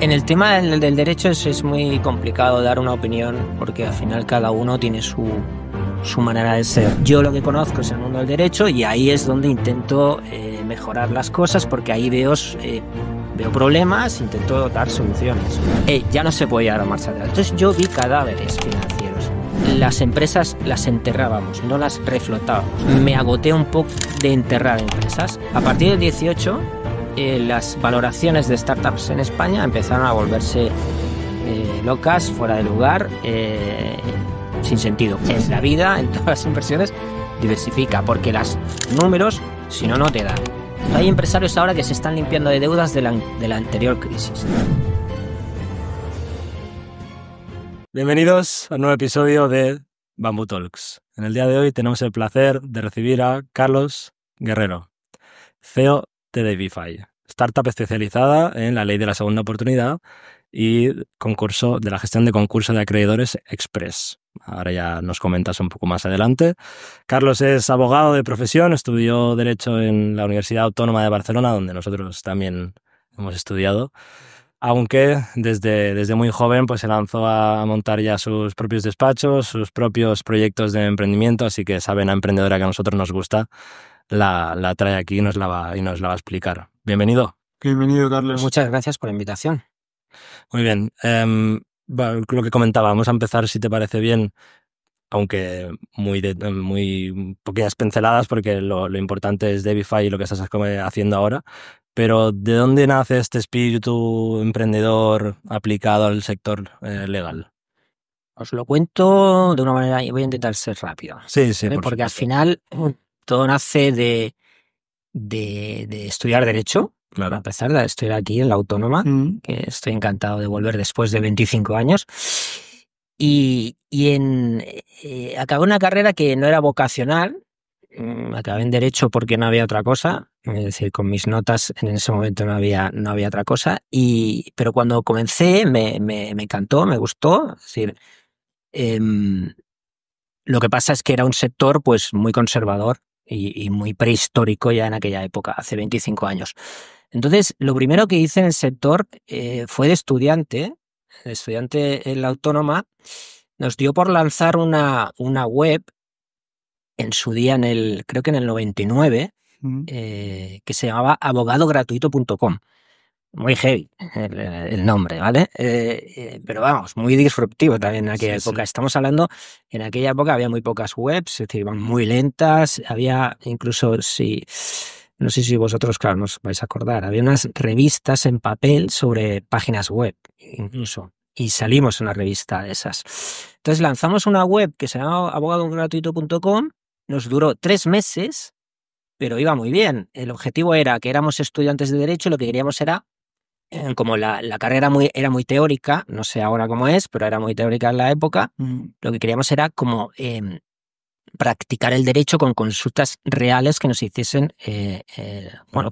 En el tema del derecho es muy complicado dar una opinión porque al final cada uno tiene su manera de ser. Yo lo que conozco es el mundo del derecho y ahí es donde intento mejorar las cosas porque ahí veo problemas, intento dar soluciones. Ya no se puede llegar a marcha atrás. Entonces yo vi cadáveres financieros. Las empresas las enterrábamos, no las reflotábamos. Me agoté un poco de enterrar empresas. A partir del 18, las valoraciones de startups en España empezaron a volverse locas, fuera de lugar, sin sentido. En la vida, en todas las inversiones, diversifica, porque los números, si no, no te dan. Hay empresarios ahora que se están limpiando de deudas de la anterior crisis. Bienvenidos a un nuevo episodio de Bamboo Talks. En el día de hoy tenemos el placer de recibir a Carlos Guerrero, CEO de Davify, startup especializada en la ley de la segunda oportunidad y de la gestión de concurso de acreedores express. Ahora ya nos comentas un poco más adelante. Carlos es abogado de profesión, estudió Derecho en la Universidad Autónoma de Barcelona, donde nosotros también hemos estudiado, aunque desde muy joven pues se lanzó a montar ya sus propios despachos, sus propios proyectos de emprendimiento, así que esa vena emprendedora que a nosotros nos gusta la trae aquí y nos la va a explicar. Bienvenido. Bienvenido, Carlos. Muchas gracias por la invitación. Muy bien. Lo que comentaba, vamos a empezar, si te parece bien, aunque muy pequeñas pinceladas, porque lo importante es Davify y lo que estás haciendo ahora. Pero ¿de dónde nace este espíritu emprendedor aplicado al sector legal? Os lo cuento de una manera, y voy a intentar ser rápido. Sí, porque al final todo nace de estudiar Derecho. Claro. A pesar de estudiar aquí en la Autónoma, que estoy encantado de volver después de 25 años. Y acabé una carrera que no era vocacional. Acabé en Derecho porque no había otra cosa. Es decir, con mis notas en ese momento no había otra cosa. Pero cuando comencé me encantó, me gustó. Es decir, lo que pasa es que era un sector pues muy conservador y muy prehistórico ya en aquella época, hace 25 años. Entonces, lo primero que hice en el sector fue de estudiante. El estudiante en la Autónoma nos dio por lanzar una web en su día, creo que en el 99, que se llamaba abogadogratuito.com. Muy heavy el nombre, ¿vale? Pero vamos, muy disruptivo también en aquella época. Sí. Estamos hablando, en aquella época había muy pocas webs, es decir, iban muy lentas, había incluso, no sé si vosotros, claro, no os vais a acordar, había unas revistas en papel sobre páginas web, incluso, y salimos en una revista de esas. Entonces lanzamos una web que se llamaba abogadogratuito.com, nos duró 3 meses, pero iba muy bien. El objetivo era que éramos estudiantes de Derecho y lo que queríamos era, como la carrera era muy teórica, no sé ahora cómo es, pero era muy teórica en la época, lo que queríamos era como practicar el derecho con consultas reales que nos hiciesen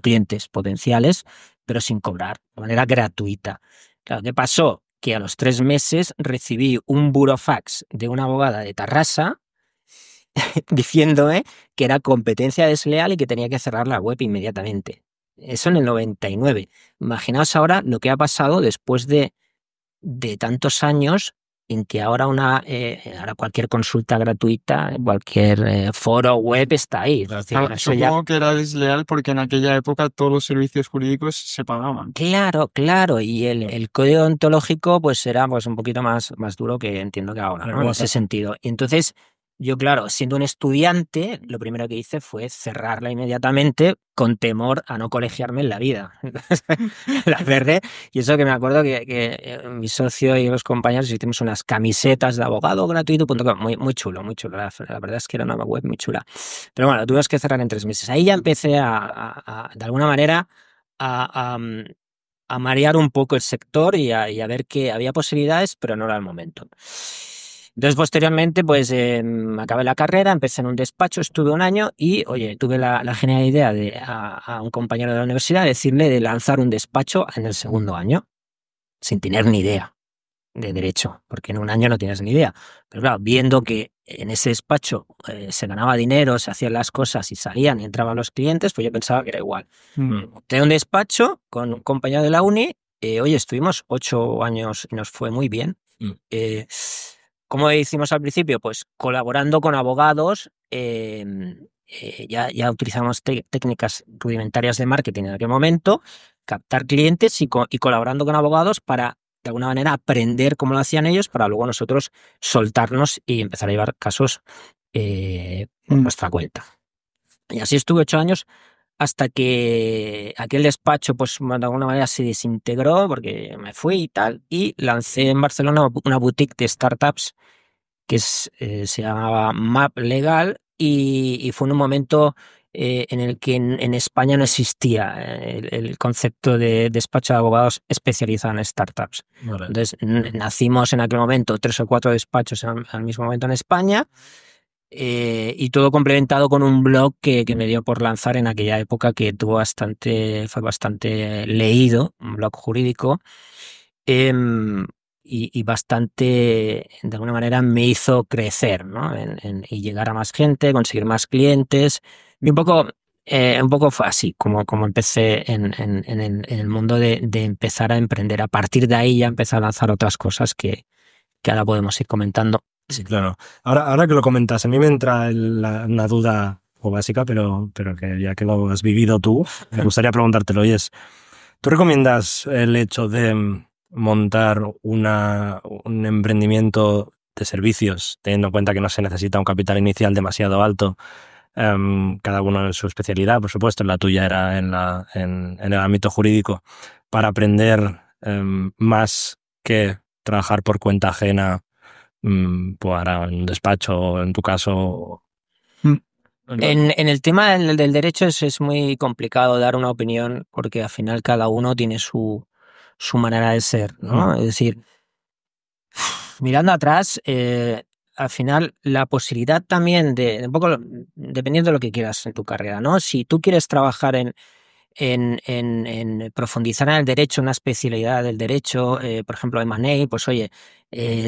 clientes potenciales, pero sin cobrar, de manera gratuita. Claro, ¿qué pasó? Que a los 3 meses recibí un burofax de una abogada de Tarrasa diciéndome que era competencia desleal y que tenía que cerrar la web inmediatamente. Eso en el 99. Imaginaos ahora lo que ha pasado después de tantos años en que ahora ahora cualquier consulta gratuita, cualquier foro web está ahí. Supongo que era desleal porque en aquella época todos los servicios jurídicos se pagaban. Claro. Y el código ontológico pues era pues un poquito más duro que entiendo que ahora, ¿no? En ese sentido. Y entonces yo, claro, siendo un estudiante, lo primero que hice fue cerrarla inmediatamente con temor a no colegiarme en la vida. La cerré, y eso que me acuerdo que mi socio y los compañeros hicimos unas camisetas de abogadogratuito.com, muy chulo. La verdad es que era una web muy chula. Pero bueno, tuvimos que cerrar en 3 meses. Ahí ya empecé de alguna manera a marear un poco el sector y a ver que había posibilidades, pero no era el momento. Entonces, posteriormente, pues acabé la carrera, empecé en un despacho, estuve 1 año y, oye, tuve la genial idea de a un compañero de la universidad decirle de lanzar un despacho en el 2.º año, sin tener ni idea de derecho, porque en 1 año no tienes ni idea. Pero claro, viendo que en ese despacho se ganaba dinero, se hacían las cosas y salían y entraban los clientes, pues yo pensaba que era igual. Tenía un despacho con un compañero de la uni oye, estuvimos 8 años y nos fue muy bien. Eh, ¿Cómo hicimos al principio? Pues colaborando con abogados. Ya utilizamos técnicas rudimentarias de marketing en aquel momento, captar clientes y colaborando con abogados para, de alguna manera, aprender cómo lo hacían ellos para luego nosotros soltarnos y empezar a llevar casos por nuestra cuenta. Y así estuve 8 años hasta que aquel despacho, pues de alguna manera se desintegró porque me fui y tal, y lancé en Barcelona una boutique de startups que se llamaba Map Legal y fue en un momento en el que en España no existía el concepto de despacho de abogados especializado en startups. Vale. Entonces nacimos en aquel momento 3 o 4 despachos al mismo momento en España. Y todo complementado con un blog que me dio por lanzar en aquella época, que fue bastante leído, un blog jurídico, y bastante, de alguna manera, me hizo crecer, ¿no? Y llegar a más gente, conseguir más clientes. Y un poco fue así como empecé en el mundo de empezar a emprender. A partir de ahí ya empecé a lanzar otras cosas que ahora podemos ir comentando. Sí, claro. Ahora que lo comentas, a mí me entra una duda básica, pero que ya que lo has vivido tú, me gustaría preguntártelo, y es, ¿tú recomiendas el hecho de montar un emprendimiento de servicios, teniendo en cuenta que no se necesita un capital inicial demasiado alto, cada uno en su especialidad, por supuesto, la tuya era en el ámbito jurídico, para aprender más que trabajar por cuenta ajena? Para un despacho, o en tu caso. En el tema del derecho es muy complicado dar una opinión porque al final cada uno tiene su manera de ser, ¿no? Es decir, mirando atrás, al final la posibilidad también un poco dependiendo de lo que quieras en tu carrera, ¿no? Si tú quieres trabajar en profundizar en el derecho, una especialidad del derecho, por ejemplo, M&A, pues oye,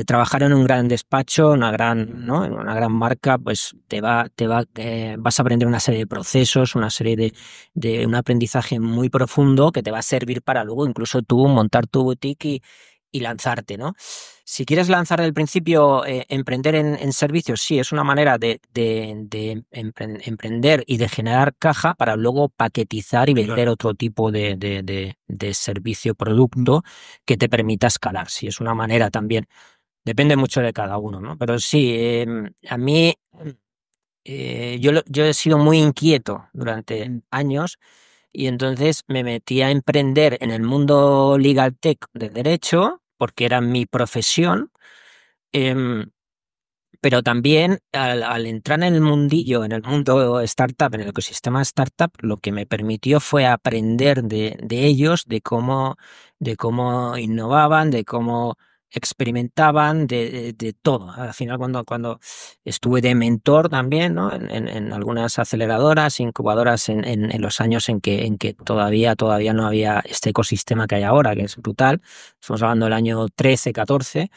trabajar en un gran despacho, una gran marca, pues vas a aprender una serie de procesos, una serie de un aprendizaje muy profundo que te va a servir para luego incluso tú montar tu boutique y lanzarte, ¿no? Si quieres lanzar del principio, emprender en servicios, sí, es una manera de emprender y de generar caja para luego paquetizar y vender otro tipo de servicio, producto que te permita escalar. Sí, es una manera también. Depende mucho de cada uno, ¿no? Pero sí, a mí, yo he sido muy inquieto durante años y entonces me metí a emprender en el mundo legal tech del derecho porque era mi profesión. Pero también al entrar en el mundillo, en el mundo startup, en el ecosistema startup, lo que me permitió fue aprender de ellos, de cómo innovaban, de cómo experimentaban, de todo. Al final, cuando estuve de mentor también, ¿no? en algunas aceleradoras, incubadoras en los años en que todavía no había este ecosistema que hay ahora, que es brutal. Estamos hablando del año 13, 14.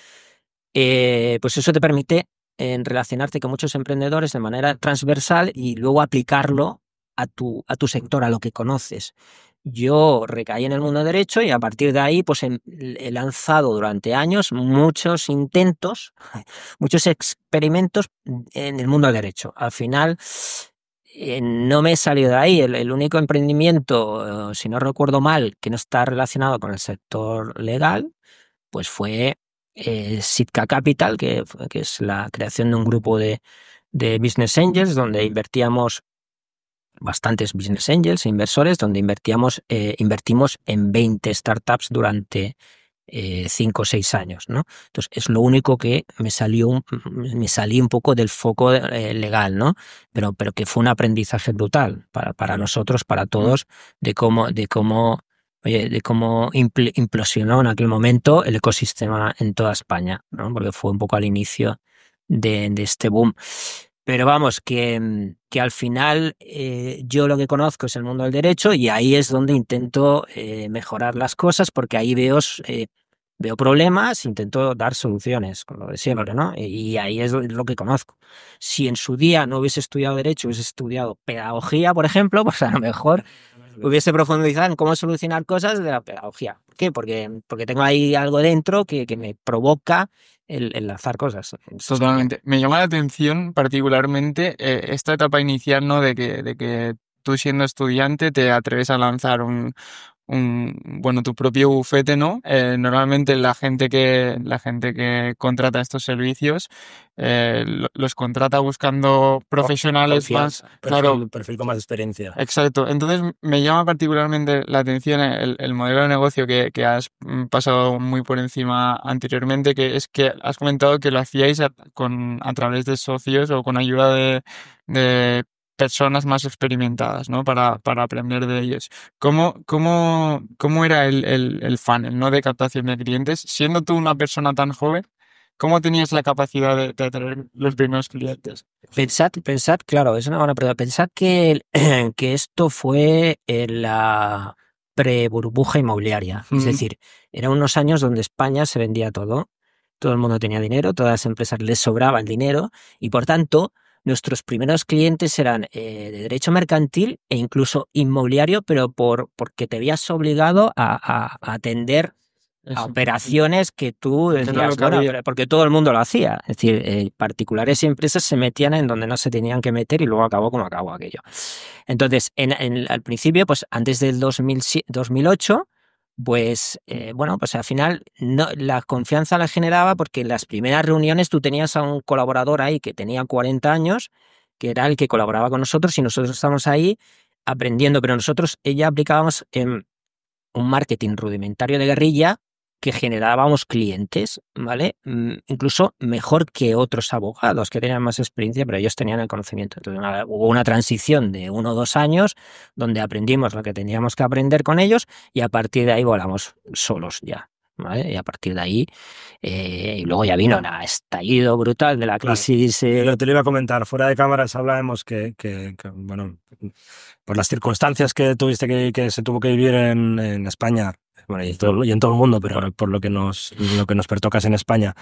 Pues eso te permite en relacionarte con muchos emprendedores de manera transversal y luego aplicarlo a tu sector, a lo que conoces. Yo recaí en el mundo derecho y a partir de ahí pues he lanzado durante años muchos intentos, muchos experimentos en el mundo del derecho. Al final no me he salido de ahí. El único emprendimiento, si no recuerdo mal, que no está relacionado con el sector legal, pues fue Sitka Capital, que es la creación de un grupo de Business Angels, donde invertíamos bastantes Business Angels e inversores, donde invertimos en 20 startups durante 5 o 6 años, ¿no? Entonces, es lo único que me salí un poco del foco legal, ¿no? Pero que fue un aprendizaje brutal para nosotros, para todos, de cómo implosionó en aquel momento el ecosistema en toda España, ¿no? Porque fue un poco al inicio de este boom. Pero vamos, que al final yo lo que conozco es el mundo del derecho y ahí es donde intento mejorar las cosas porque ahí veo problemas, intento dar soluciones, con lo de siempre, ¿no? Y ahí es lo que conozco. Si en su día no hubiese estudiado derecho, hubiese estudiado pedagogía, por ejemplo, pues a lo mejor hubiese profundizado en cómo solucionar cosas de la pedagogía. ¿Por qué? Porque tengo ahí algo dentro que me provoca el lanzar cosas. Totalmente. Me llama la atención particularmente esta etapa inicial, ¿no? De que tú siendo estudiante te atreves a lanzar bueno, tu propio bufete, ¿no? Normalmente la gente que contrata estos servicios los contrata buscando profesionales más, claro, Perfil con más experiencia. exacto. Entonces me llama particularmente la atención el modelo de negocio que has pasado muy por encima anteriormente, que es que has comentado que lo hacíais a través de socios o con ayuda de personas más experimentadas, ¿no? Para aprender de ellos. ¿Cómo era el funnel, ¿no? De captación de clientes? Siendo tú una persona tan joven, ¿cómo tenías la capacidad de atraer los primeros clientes? Pensad, claro, es una buena pregunta. Pensad que esto fue en la pre-burbuja inmobiliaria. Es decir, eran unos años donde España se vendía todo el mundo tenía dinero, todas las empresas les sobraba el dinero y por tanto nuestros primeros clientes eran de derecho mercantil e incluso inmobiliario, pero porque te habías obligado a atender a operaciones que tú decías, bueno, porque todo el mundo lo hacía. Es decir, particulares y empresas se metían en donde no se tenían que meter y luego acabó como acabó aquello. Entonces, al principio, pues antes del 2008, pues bueno, pues al final la confianza la generaba porque en las primeras reuniones tú tenías a un colaborador ahí que tenía 40 años, que era el que colaboraba con nosotros y nosotros estábamos ahí aprendiendo, pero nosotros ya aplicábamos un marketing rudimentario de guerrilla que generábamos clientes, ¿vale? Incluso mejor que otros abogados que tenían más experiencia, pero ellos tenían el conocimiento. Entonces hubo una transición de 1 o 2 años donde aprendimos lo que teníamos que aprender con ellos y a partir de ahí volamos solos ya, ¿vale? Y a partir de ahí, y luego ya vino el estallido brutal de la crisis. Claro. Te lo iba a comentar, fuera de cámaras hablábamos que bueno, por las circunstancias que tuviste que se tuvo que vivir en España, bueno, y en todo el mundo, pero por lo que nos pertocas en España,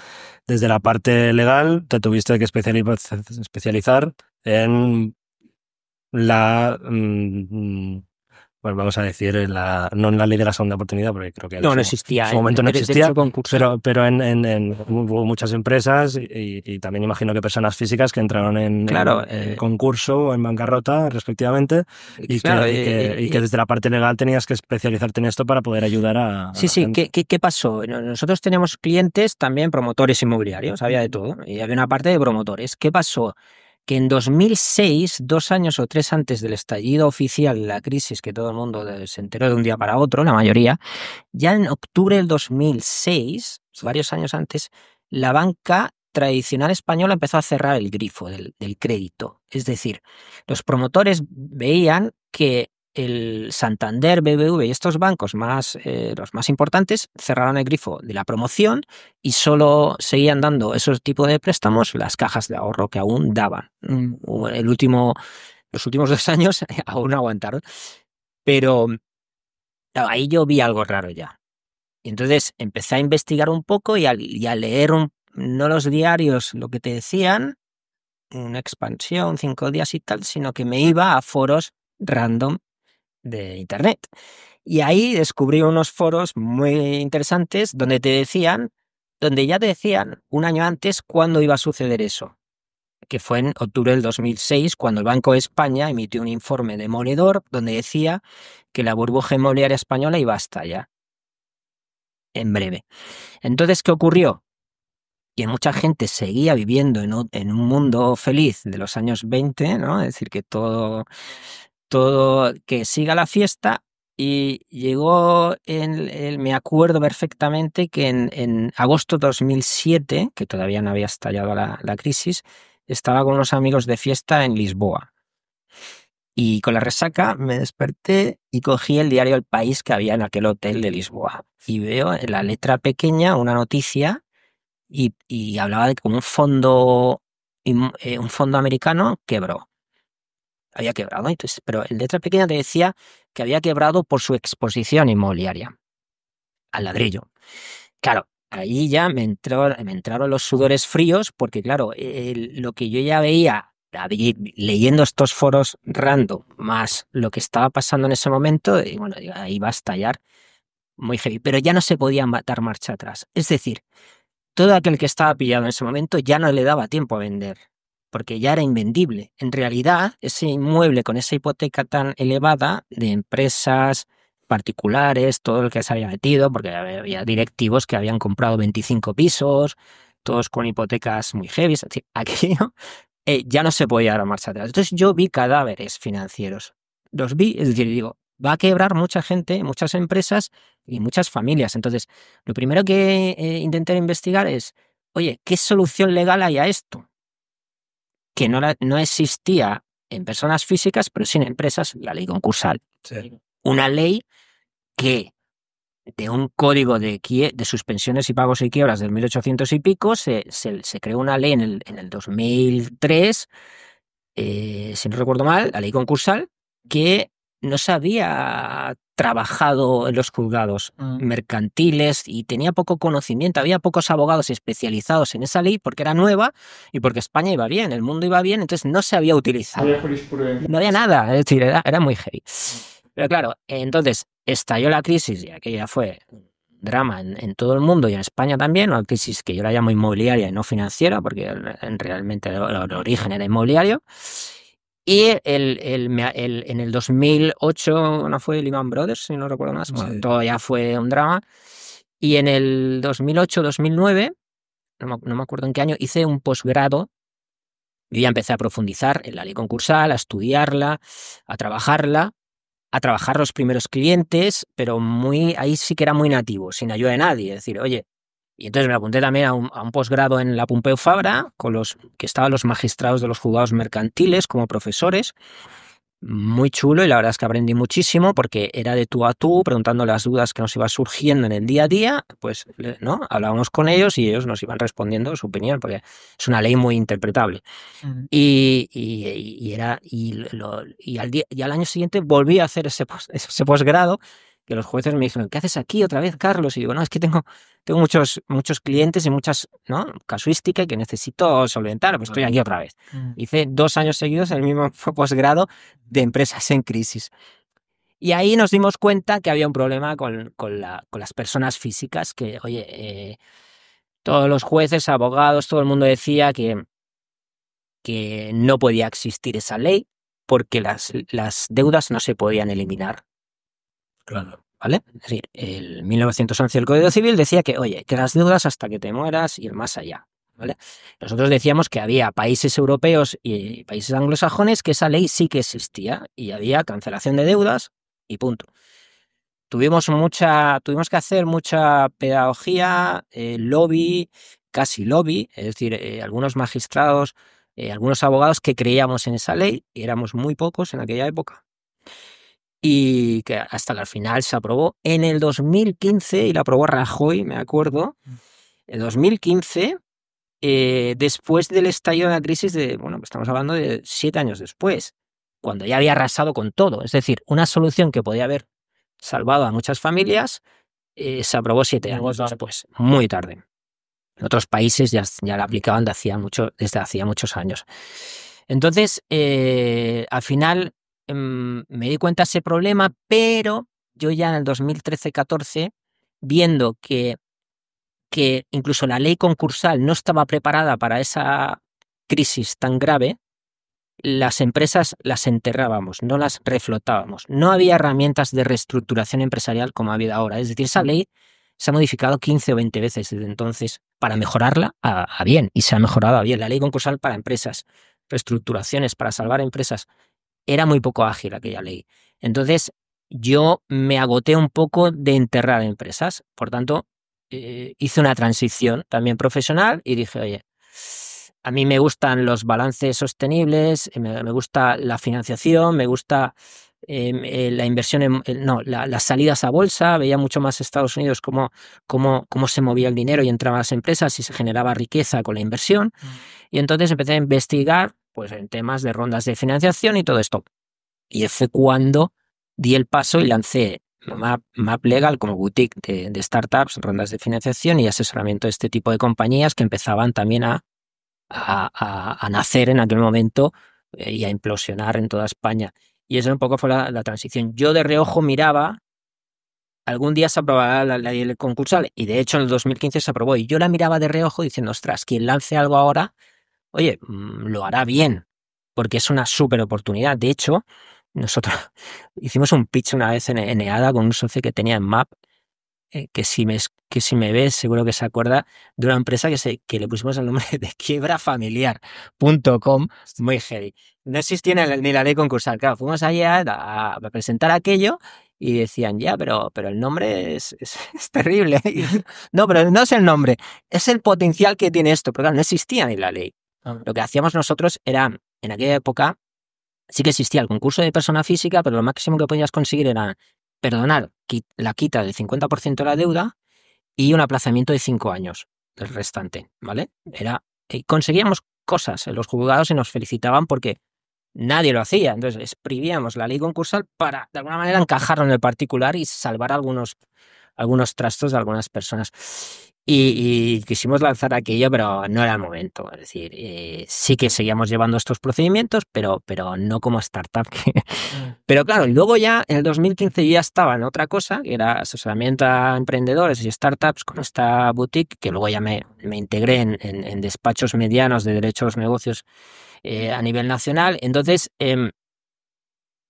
desde la parte legal te tuviste que especializar en la pues vamos a decir, no en la ley de la segunda oportunidad, porque creo que no existía. En su momento no existía, concurso. pero hubo muchas empresas y también imagino que personas físicas que entraron en concurso o en bancarrota, respectivamente, y que desde la parte legal tenías que especializarte en esto para poder ayudar a Sí, sí. ¿Qué pasó? Nosotros teníamos clientes también promotores inmobiliarios, había de todo, y había una parte de promotores. ¿Qué pasó? Que en 2006, 2 años o 3 antes del estallido oficial de la crisis, que todo el mundo se enteró de un día para otro, la mayoría, ya en octubre del 2006, varios años antes, la banca tradicional española empezó a cerrar el grifo del crédito. Es decir, los promotores veían que el Santander, BBV y estos bancos los más importantes cerraron el grifo de la promoción y solo seguían dando esos tipos de préstamos las cajas de ahorro que aún daban. Los últimos 2 años aún aguantaron. Pero ahí yo vi algo raro ya. Y entonces empecé a investigar un poco y a leer no los diarios, lo que te decían, una expansión, 5 días y tal, sino que me iba a foros random de internet. Y ahí descubrí unos foros muy interesantes donde ya te decían 1 año antes cuándo iba a suceder eso, que fue en octubre del 2006, cuando el Banco de España emitió un informe demoledor donde decía que la burbuja inmobiliaria española iba a estallar en breve. Entonces, ¿qué ocurrió? Que mucha gente seguía viviendo en un mundo feliz de los años 20, ¿no? Es decir, que todo que siga la fiesta, y llegó me acuerdo perfectamente que en agosto de 2007, que todavía no había estallado la crisis, estaba con unos amigos de fiesta en Lisboa. Y con la resaca me desperté y cogí el diario El País que había en aquel hotel de Lisboa. Y veo en la letra pequeña una noticia y hablaba de que un fondo americano quebró. Había quebrado, entonces, pero en letra pequeña te decía que había quebrado por su exposición inmobiliaria al ladrillo. Claro, ahí ya me entraron los sudores fríos porque, claro, lo que yo ya veía leyendo estos foros random más lo que estaba pasando en ese momento, y bueno, ahí va a estallar muy heavy. Pero ya no se podía dar marcha atrás. Es decir, todo aquel que estaba pillado en ese momento ya no le daba tiempo a vender, porque ya era invendible. En realidad, ese inmueble con esa hipoteca tan elevada de empresas particulares, todo el que se había metido, porque había directivos que habían comprado 25 pisos, todos con hipotecas muy heavy, es decir, aquello ya no se podía dar marcha atrás. Entonces yo vi cadáveres financieros. Los vi, es decir, digo, va a quebrar mucha gente, muchas empresas y muchas familias. Entonces, lo primero que intenté investigar es, oye, ¿qué solución legal hay a esto? Que no existía en personas físicas, pero sí en empresas, la ley concursal. Sí. Una ley que de un código de suspensiones y pagos y quiebras del 1800 y pico, se creó una ley en el 2003, si no recuerdo mal, la ley concursal, que no se había trabajado en los juzgados mercantiles y tenía poco conocimiento, había pocos abogados especializados en esa ley porque era nueva y porque España iba bien, el mundo iba bien, entonces no se había utilizado. No había jurisprudencia. No había nada, es decir, era muy heavy. Pero claro, entonces estalló la crisis y aquella fue un drama en todo el mundo y en España también, una crisis que yo la llamo inmobiliaria y no financiera, porque realmente el origen era inmobiliario. Y en el 2008 no fue Lehman Brothers, si no recuerdo más, bueno, todo ya fue un drama. Y en el 2008-2009, no me acuerdo en qué año, hice un posgrado. Yo ya empecé a profundizar en la ley concursal, a estudiarla, a trabajarla, a trabajar los primeros clientes, pero ahí sí que era muy nativo, sin ayuda de nadie. Es decir, oye, y entonces me apunté también a un posgrado en la Pompeu Fabra, que estaban los magistrados de los juzgados mercantiles como profesores. Muy chulo, y la verdad es que aprendí muchísimo porque era de tú a tú, preguntando las dudas que nos iban surgiendo en el día a día, pues ¿no? Hablábamos con ellos y ellos nos iban respondiendo su opinión, porque es una ley muy interpretable. Y al año siguiente volví a hacer ese posgrado, que los jueces me dijeron, ¿qué haces aquí otra vez, Carlos? Y digo, no, es que tengo muchos clientes y muchas, ¿no?, casuística que necesito solventar, pues estoy aquí otra vez. Hice 2 años seguidos el mismo posgrado de empresas en crisis. Y ahí nos dimos cuenta que había un problema con las personas físicas, que, oye, todos los jueces, abogados, todo el mundo decía que no podía existir esa ley porque las deudas no se podían eliminar. Claro. ¿Vale? Es decir, el 1911 del Código Civil decía que, oye, que las deudas hasta que te mueras y el más allá. ¿Vale? Nosotros decíamos que había países europeos y países anglosajones que esa ley sí que existía y había cancelación de deudas y punto. Tuvimos que hacer mucha pedagogía, casi lobby, es decir, algunos magistrados, algunos abogados que creíamos en esa ley, y éramos muy pocos en aquella época. Y que hasta que al final se aprobó en el 2015, y la aprobó Rajoy, me acuerdo. En 2015, después del estallido de la crisis estamos hablando de 7 años después, cuando ya había arrasado con todo. Es decir, una solución que podía haber salvado a muchas familias, se aprobó 7 años después, muy tarde. En otros países ya la aplicaban desde hacía muchos años. Entonces, al final me di cuenta de ese problema, pero yo ya en el 2013-14, viendo que incluso la ley concursal no estaba preparada para esa crisis tan grave, las empresas las enterrábamos, no las reflotábamos. No había herramientas de reestructuración empresarial como ha habido ahora. Es decir, esa ley se ha modificado 15 o 20 veces desde entonces para mejorarla a bien, y se ha mejorado a bien. La ley concursal para empresas, reestructuraciones para salvar empresas, era muy poco ágil aquella ley. Entonces, yo me agoté un poco de enterrar empresas. Por tanto, hice una transición también profesional y dije, oye, a mí me gustan los balances sostenibles, me gusta la financiación, me gusta la inversión las salidas a bolsa. Veía mucho más Estados Unidos cómo se movía el dinero y entraban las empresas y se generaba riqueza con la inversión. Y entonces empecé a investigar pues en temas de rondas de financiación y todo esto. Y fue cuando di el paso y lancé Map Legal como boutique de startups, rondas de financiación y asesoramiento de este tipo de compañías que empezaban también a a nacer en aquel momento y a implosionar en toda España. Y eso un poco fue la transición. Yo de reojo miraba, algún día se aprobará la ley concursal, y de hecho en el 2015 se aprobó, y yo la miraba de reojo diciendo, ostras, quien lance algo ahora, oye, lo hará bien, porque es una súper oportunidad. De hecho, nosotros hicimos un pitch una vez en EADA con un socio que tenía en MAP, que si me ves, seguro que se acuerda, de una empresa que le pusimos el nombre de quiebrafamiliar.com, muy heavy. No existía ni la ley concursal. Claro, fuimos allá a presentar aquello y decían, ya, pero el nombre es terrible. No, pero no es el nombre, es el potencial que tiene esto. Pero claro, no existía ni la ley. Lo que hacíamos nosotros era, en aquella época, sí que existía el concurso de persona física, pero lo máximo que podías conseguir era perdonar la quita del 50% de la deuda y un aplazamiento de 5 años del restante, ¿vale? Conseguíamos cosas en los juzgados y nos felicitaban porque nadie lo hacía. Entonces exprimíamos la ley concursal para, de alguna manera, encajarlo en el particular y salvar algunos trastos de algunas personas. Y quisimos lanzar aquello, pero no era el momento. Es decir, sí que seguíamos llevando estos procedimientos, pero no como startup. Pero claro, luego ya en el 2015 yo ya estaba en otra cosa, que era asesoramiento a emprendedores y startups con esta boutique, que luego ya me integré en despachos medianos de derechos negocios a nivel nacional. Entonces,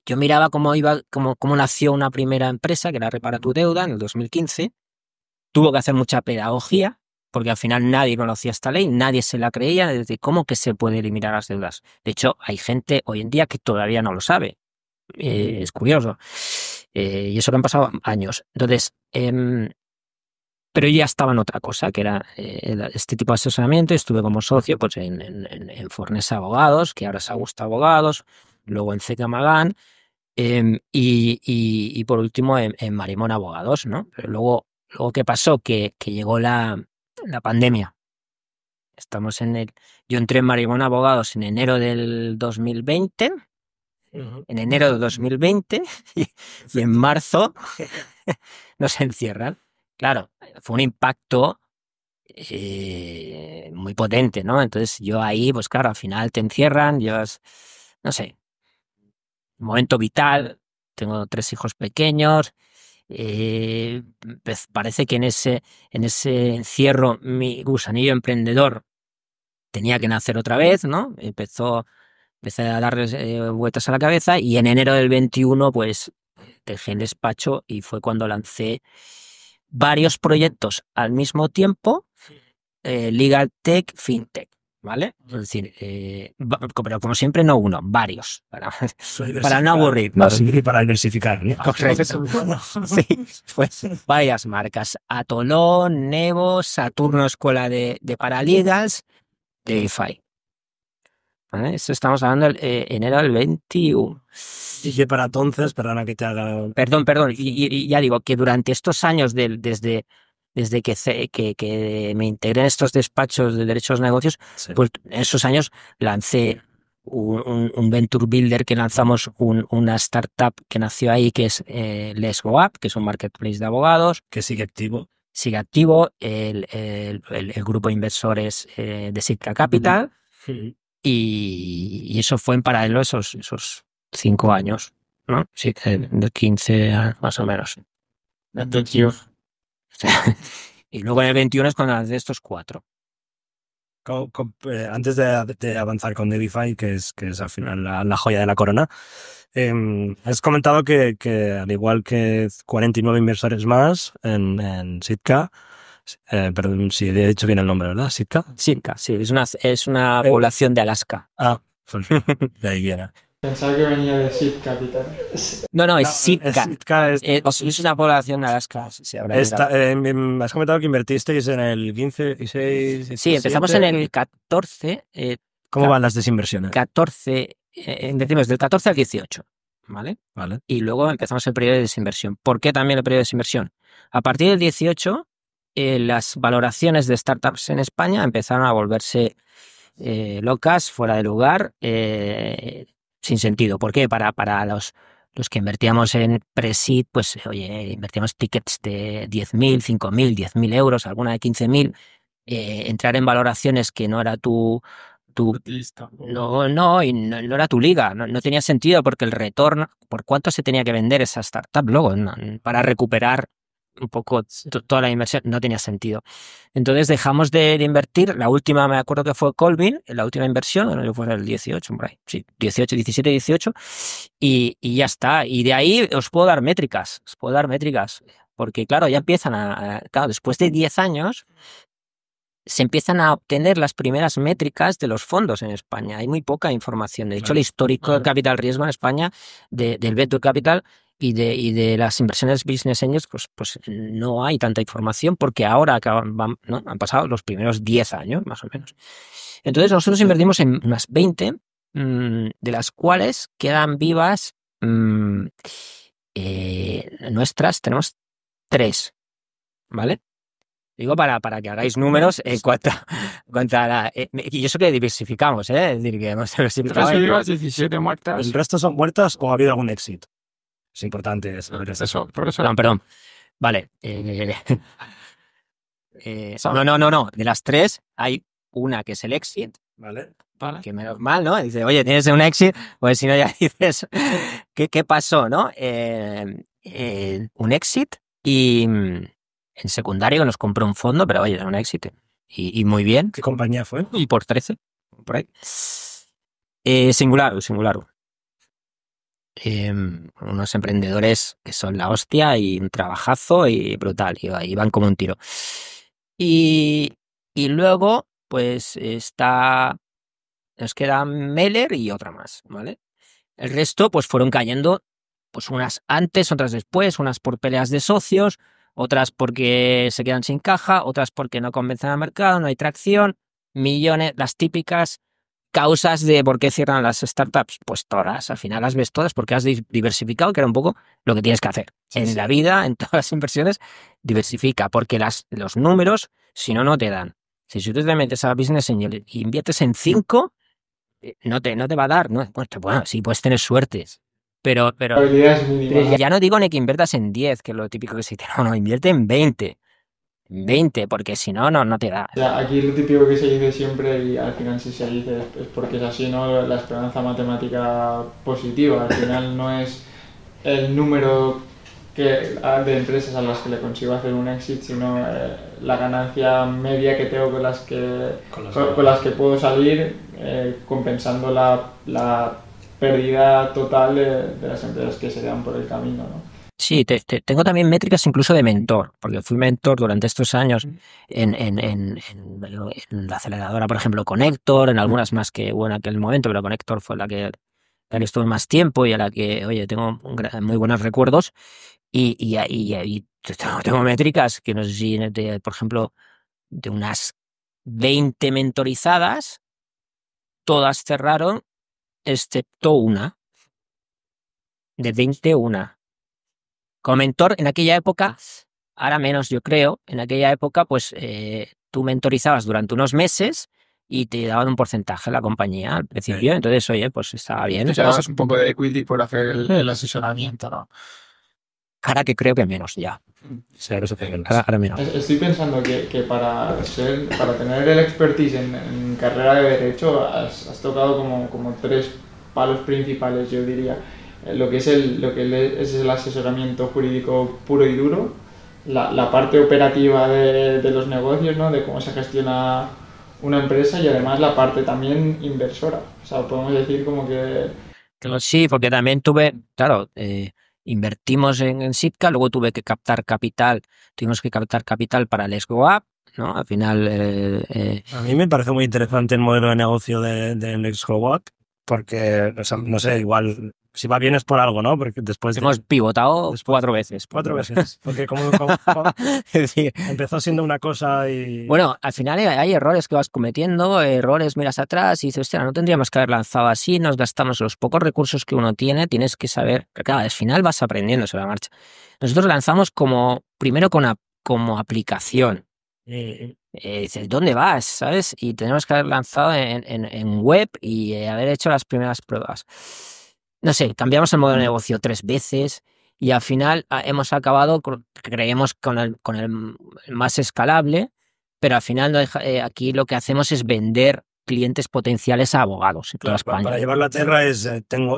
yo miraba cómo nació una primera empresa, que era Repara tu Deuda, en el 2015. Tuvo que hacer mucha pedagogía, porque al final nadie conocía esta ley, nadie se la creía, de cómo que se puede eliminar las deudas. De hecho, hay gente hoy en día que todavía no lo sabe. Es curioso. Y eso que han pasado años. Entonces, pero yo ya estaba en otra cosa, que era este tipo de asesoramiento. Estuve como socio pues, en Fornesa Abogados, que ahora es Augusta Abogados, luego en CK Magán, y por último en Marimón Abogados, ¿no? Pero luego, ¿qué pasó? Que llegó la pandemia. Yo entré en Marimón Abogados en enero del 2020, en enero del 2020, y en marzo nos encierran. Claro, fue un impacto muy potente, ¿no? Entonces yo ahí, pues claro, al final te encierran, llevas, no sé, un momento vital, tengo 3 hijos pequeños, parece que en ese encierro mi gusanillo emprendedor tenía que nacer otra vez, ¿no? Empecé a darles vueltas a la cabeza, y en enero del 21 pues dejé el despacho y fue cuando lancé varios proyectos al mismo tiempo, Legal Tech, FinTech, ¿vale? Es decir, pero como siempre no uno, varios, para no aburrir. Y para diversificar, ¿no? Correcto. Sí, pues varias marcas: Atolón, Nevo, Saturno Escuela de Paralegals, DeFi. ¿Vale? Esto estamos hablando de enero del 21. Y que para entonces, perdona que te haga... Perdón, y ya digo que durante estos años, desde que me integré en estos despachos de derechos de negocios, Sí. pues en esos años lancé un Venture Builder, que lanzamos una startup que nació ahí, que es Let's Go Up, que es un marketplace de abogados. Que sigue activo. Sigue activo el grupo de inversores de Sitka Capital. Y eso fue en paralelo esos 5 años, ¿no? Sí, de 15 más o menos. Y luego en el 21 es cuando lancé estos 4. Antes de avanzar con DeFi, que es al final la joya de la corona, has comentado que al igual que 49 inversores más en Sitka, perdón si he dicho bien el nombre, ¿verdad? ¿Sitka? Sitka, sí, es una población de Alaska. Ah, pues de ahí viene. Pensaba que venía de Seed Capital. No, es Sitka. Sitka Es una población de Alaska. Sí, has comentado que invertisteis en el 15 y 6. Sí, empezamos en el 14. ¿Cómo van las desinversiones? 14, decimos del 14 al 18, ¿vale? Vale. Y luego empezamos el periodo de desinversión. ¿Por qué también el periodo de desinversión? A partir del 18, las valoraciones de startups en España empezaron a volverse locas, fuera de lugar, sin sentido. ¿Por qué? Para los que invertíamos en pre-seed, pues oye, invertíamos tickets de 10.000, 5.000, 10.000 euros, alguna de 15.000, entrar en valoraciones que no era tu Listo. no, y no era tu liga, no tenía sentido porque el retorno, por cuánto se tenía que vender esa startup luego para recuperar un poco toda la inversión, no tenía sentido. Entonces dejamos de invertir, la última me acuerdo que fue Colvin, la última inversión, no fue el 18, por ahí, sí, 18, 17, 18, y ya está. Y de ahí os puedo dar métricas, porque claro, ya empiezan claro, después de 10 años, se empiezan a obtener las primeras métricas de los fondos en España. Hay muy poca información. De hecho, el histórico de capital riesgo en España, del venture capital y de las inversiones business angels, pues no hay tanta información porque ahora ¿no? Han pasado los primeros 10 años, más o menos. Entonces, nosotros invertimos en unas 20, de las cuales quedan vivas nuestras, tenemos 3, ¿vale? Digo para que hagáis números en cuanto a la... y eso que diversificamos, ¿eh? Es decir, que hemos diversificado. 3 vivas, 17 muertas. ¿El resto son muertas o ha habido algún éxito? Es importante saber eso. Por eso. Perdón. Vale. No. De las 3 hay una que es el exit. Vale. Que menos mal, ¿no? Dice, oye, tienes un exit, pues si no ya dices, ¿qué pasó, no? Un exit y... En secundario nos compró un fondo, pero oye, es un éxito. Y muy bien. ¿Qué compañía fue? Y por 13, por ahí. Singularo. Unos emprendedores que son la hostia y un trabajazo y brutal. Y van como un tiro. Y luego, pues nos queda Meller y otra más, ¿vale? El resto, pues fueron cayendo, pues unas antes, otras después, unas por peleas de socios, otras porque se quedan sin caja, otras porque no convencen al mercado, no hay tracción, millones, las típicas causas de por qué cierran las startups, pues todas, al final las ves todas porque has diversificado, que era un poco lo que tienes que hacer. En la vida, en todas las inversiones, diversifica, porque los números, si no te dan. Si tú te metes a Business Angel y inviertes en 5, no te va a dar, ¿no? Bueno, sí, puedes tener suerte. Pero ya no digo ni que inviertas en 10, que es lo típico que se dice, no, invierte en 20. 20, porque si no te da. O sea, aquí lo típico que se dice siempre, y al final si se dice es porque es así, ¿no? La esperanza matemática positiva. Al final no es el número de empresas a las que le consigo hacer un exit, sino la ganancia media que tengo con las que puedo salir, compensando la pérdida total de las empresas que se dan por el camino, ¿no? Sí, tengo también métricas incluso de mentor, porque fui mentor durante estos años en la aceleradora, por ejemplo, Connector, en algunas más que hubo en aquel momento, pero Connector fue la que estuve más tiempo y a la que, oye, tengo muy buenos recuerdos. Y tengo métricas que no sé si, por ejemplo, de unas 20 mentorizadas, todas cerraron, excepto una. De 20, una. Como mentor, en aquella época, ahora menos yo creo, en aquella época, pues tú mentorizabas durante unos meses y te daban un porcentaje la compañía al principio. Entonces, oye, pues estaba bien. Te das un poco de equity por hacer el asesoramiento, ¿no? Ahora que creo que menos ya. Sí, Ahora menos. Estoy pensando que para tener el expertise en carrera de Derecho has tocado como 3 palos principales, yo diría. Lo que es el asesoramiento jurídico puro y duro, la parte operativa de los negocios, ¿no? De cómo se gestiona una empresa, y además la parte también inversora. O sea, podemos decir como que... Sí, porque también claro, invertimos en Sitka, luego tuvimos que captar capital para Let's Go Up, ¿no? Al final... A mí me parece muy interesante el modelo de negocio de Let's Go Up, porque, o sea, no sé, igual... Si va bien es por algo, ¿no? Porque después... Hemos pivotado 4 veces. 4 veces. Porque como es decir, empezó siendo una cosa y... Bueno, al final hay errores que vas cometiendo, miras atrás y dices, hostia, no tendríamos que haber lanzado así, nos gastamos los pocos recursos que uno tiene, tienes que saber... Pero claro, al final vas aprendiendo sobre la marcha. Nosotros lanzamos primero como aplicación. Dices, ¿dónde vas? ¿Sabes? Y tenemos que haber lanzado en web y haber hecho las primeras pruebas. No sé, cambiamos el modelo de negocio 3 veces y al final hemos acabado, creemos, con el más escalable, pero al final aquí lo que hacemos es vender clientes potenciales a abogados en toda España. Para llevarlo a tierra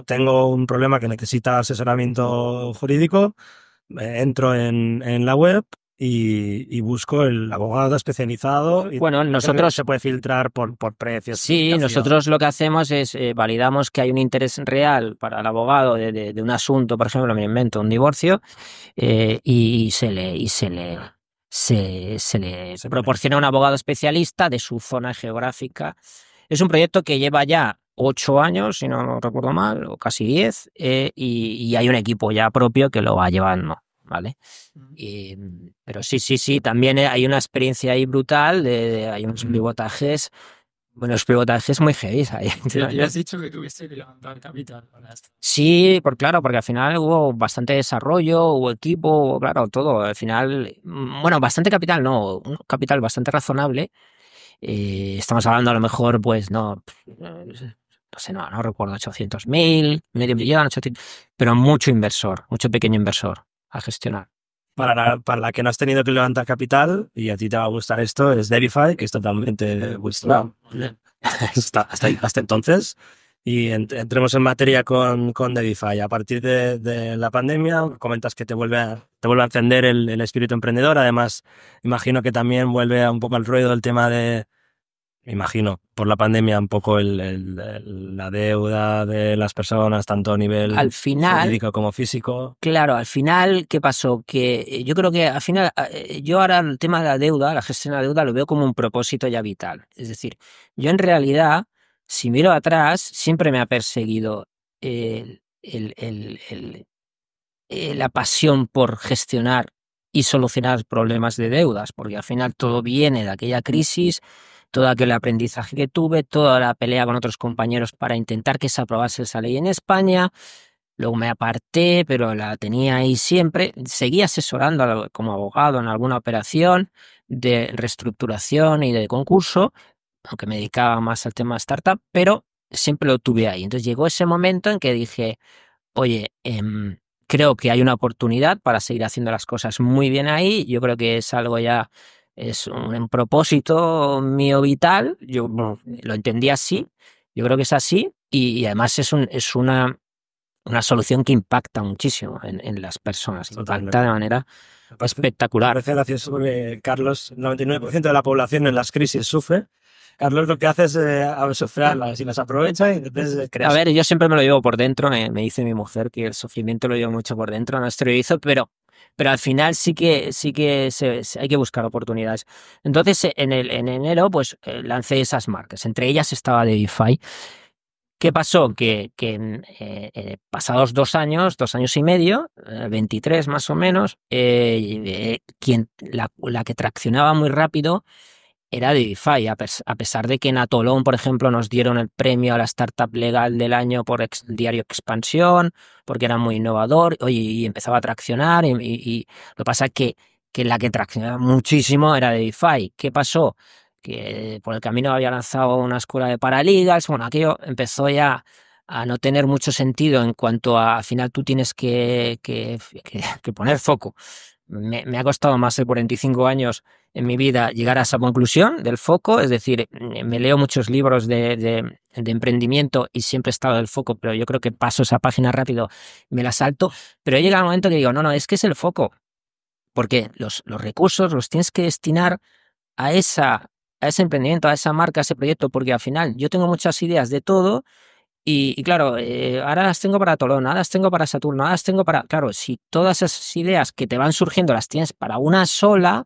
tengo un problema que necesita asesoramiento jurídico, entro en la web y busco el abogado especializado. Y bueno, nosotros se puede filtrar por precios. Sí, nosotros lo que hacemos es validamos que hay un interés real para el abogado de un asunto, por ejemplo, me invento un divorcio, y se le proporciona un abogado especialista de su zona geográfica. Es un proyecto que lleva ya 8 años, si no recuerdo mal, o casi 10, y hay un equipo ya propio que lo va llevando, ¿vale? Pero sí, también hay una experiencia ahí brutal, hay unos pivotajes, bueno, los pivotajes muy heavy ahí. Ya has dicho que tuviste que levantar capital para esto. Sí, claro, porque al final hubo bastante desarrollo, hubo equipo, hubo, claro, todo. Al final, bueno, bastante capital, no, un capital bastante razonable. Estamos hablando a lo mejor, pues, no sé, no recuerdo, 800.000, medio millón, 800, pero mucho pequeño inversor a gestionar. Para la que no has tenido que levantar capital, y a ti te va a gustar esto, es Debify, que es totalmente vuestro hasta entonces. Y entremos en materia con Debify. A partir de la pandemia, comentas que te vuelve a encender el espíritu emprendedor. Además, imagino que también vuelve un poco al ruedo el tema de, imagino, por la pandemia, un poco la deuda de las personas, tanto a nivel jurídico como físico. Claro, al final, ¿qué pasó? Que yo creo que al final, yo ahora el tema de la deuda, la gestión de la deuda, lo veo como un propósito ya vital. Es decir, yo en realidad, si miro atrás, siempre me ha perseguido la pasión por gestionar y solucionar problemas de deudas, porque al final todo viene de aquella crisis, todo aquel aprendizaje que tuve, toda la pelea con otros compañeros para intentar que se aprobase esa ley en España. Luego me aparté, pero la tenía ahí siempre. Seguí asesorando como abogado en alguna operación de reestructuración y de concurso, aunque me dedicaba más al tema startup, pero siempre lo tuve ahí. Entonces llegó ese momento en que dije, oye, creo que hay una oportunidad para seguir haciendo las cosas muy bien ahí. Yo creo que es algo ya, es un propósito mío vital. Yo lo entendí así. Yo creo que es así. Y además es una solución que impacta muchísimo en las personas. Impacta de manera espectacular. Me parece gracioso porque, Carlos, el 99% de la población en las crisis sufre. Carlos lo que hace es sufrirlas y las aprovecha y entonces crea. A ver, yo siempre me lo llevo por dentro, me dice mi mujer que el sufrimiento lo llevo mucho por dentro, no exteriorizo, pero al final sí que hay que buscar oportunidades. Entonces, en enero, pues lancé esas marcas, entre ellas estaba Debify. ¿Qué pasó? Que pasados 2 años, 2 años y medio, 23 más o menos, la que traccionaba muy rápido era Debify, a pesar de que en Atolón, por ejemplo, nos dieron el premio a la startup legal del año por el diario Expansión, porque era muy innovador, y empezaba a traccionar, y lo que pasa es que la que traccionaba muchísimo era Debify. ¿Qué pasó? Que por el camino había lanzado una escuela de paralegals, bueno, aquello empezó ya a no tener mucho sentido en cuanto al final tú tienes que poner foco. Me ha costado más de 45 años en mi vida llegar a esa conclusión del foco, es decir, me leo muchos libros de emprendimiento y siempre he estado del foco, pero yo creo que paso esa página rápido, me la salto, pero llega el momento que digo, no, es que es el foco, porque los recursos los tienes que destinar a ese emprendimiento, a esa marca, a ese proyecto, porque al final yo tengo muchas ideas de todo. Y claro, ahora las tengo para Tolón, ahora las tengo para Saturno, ahora las tengo para... Claro, si todas esas ideas que te van surgiendo las tienes para una sola,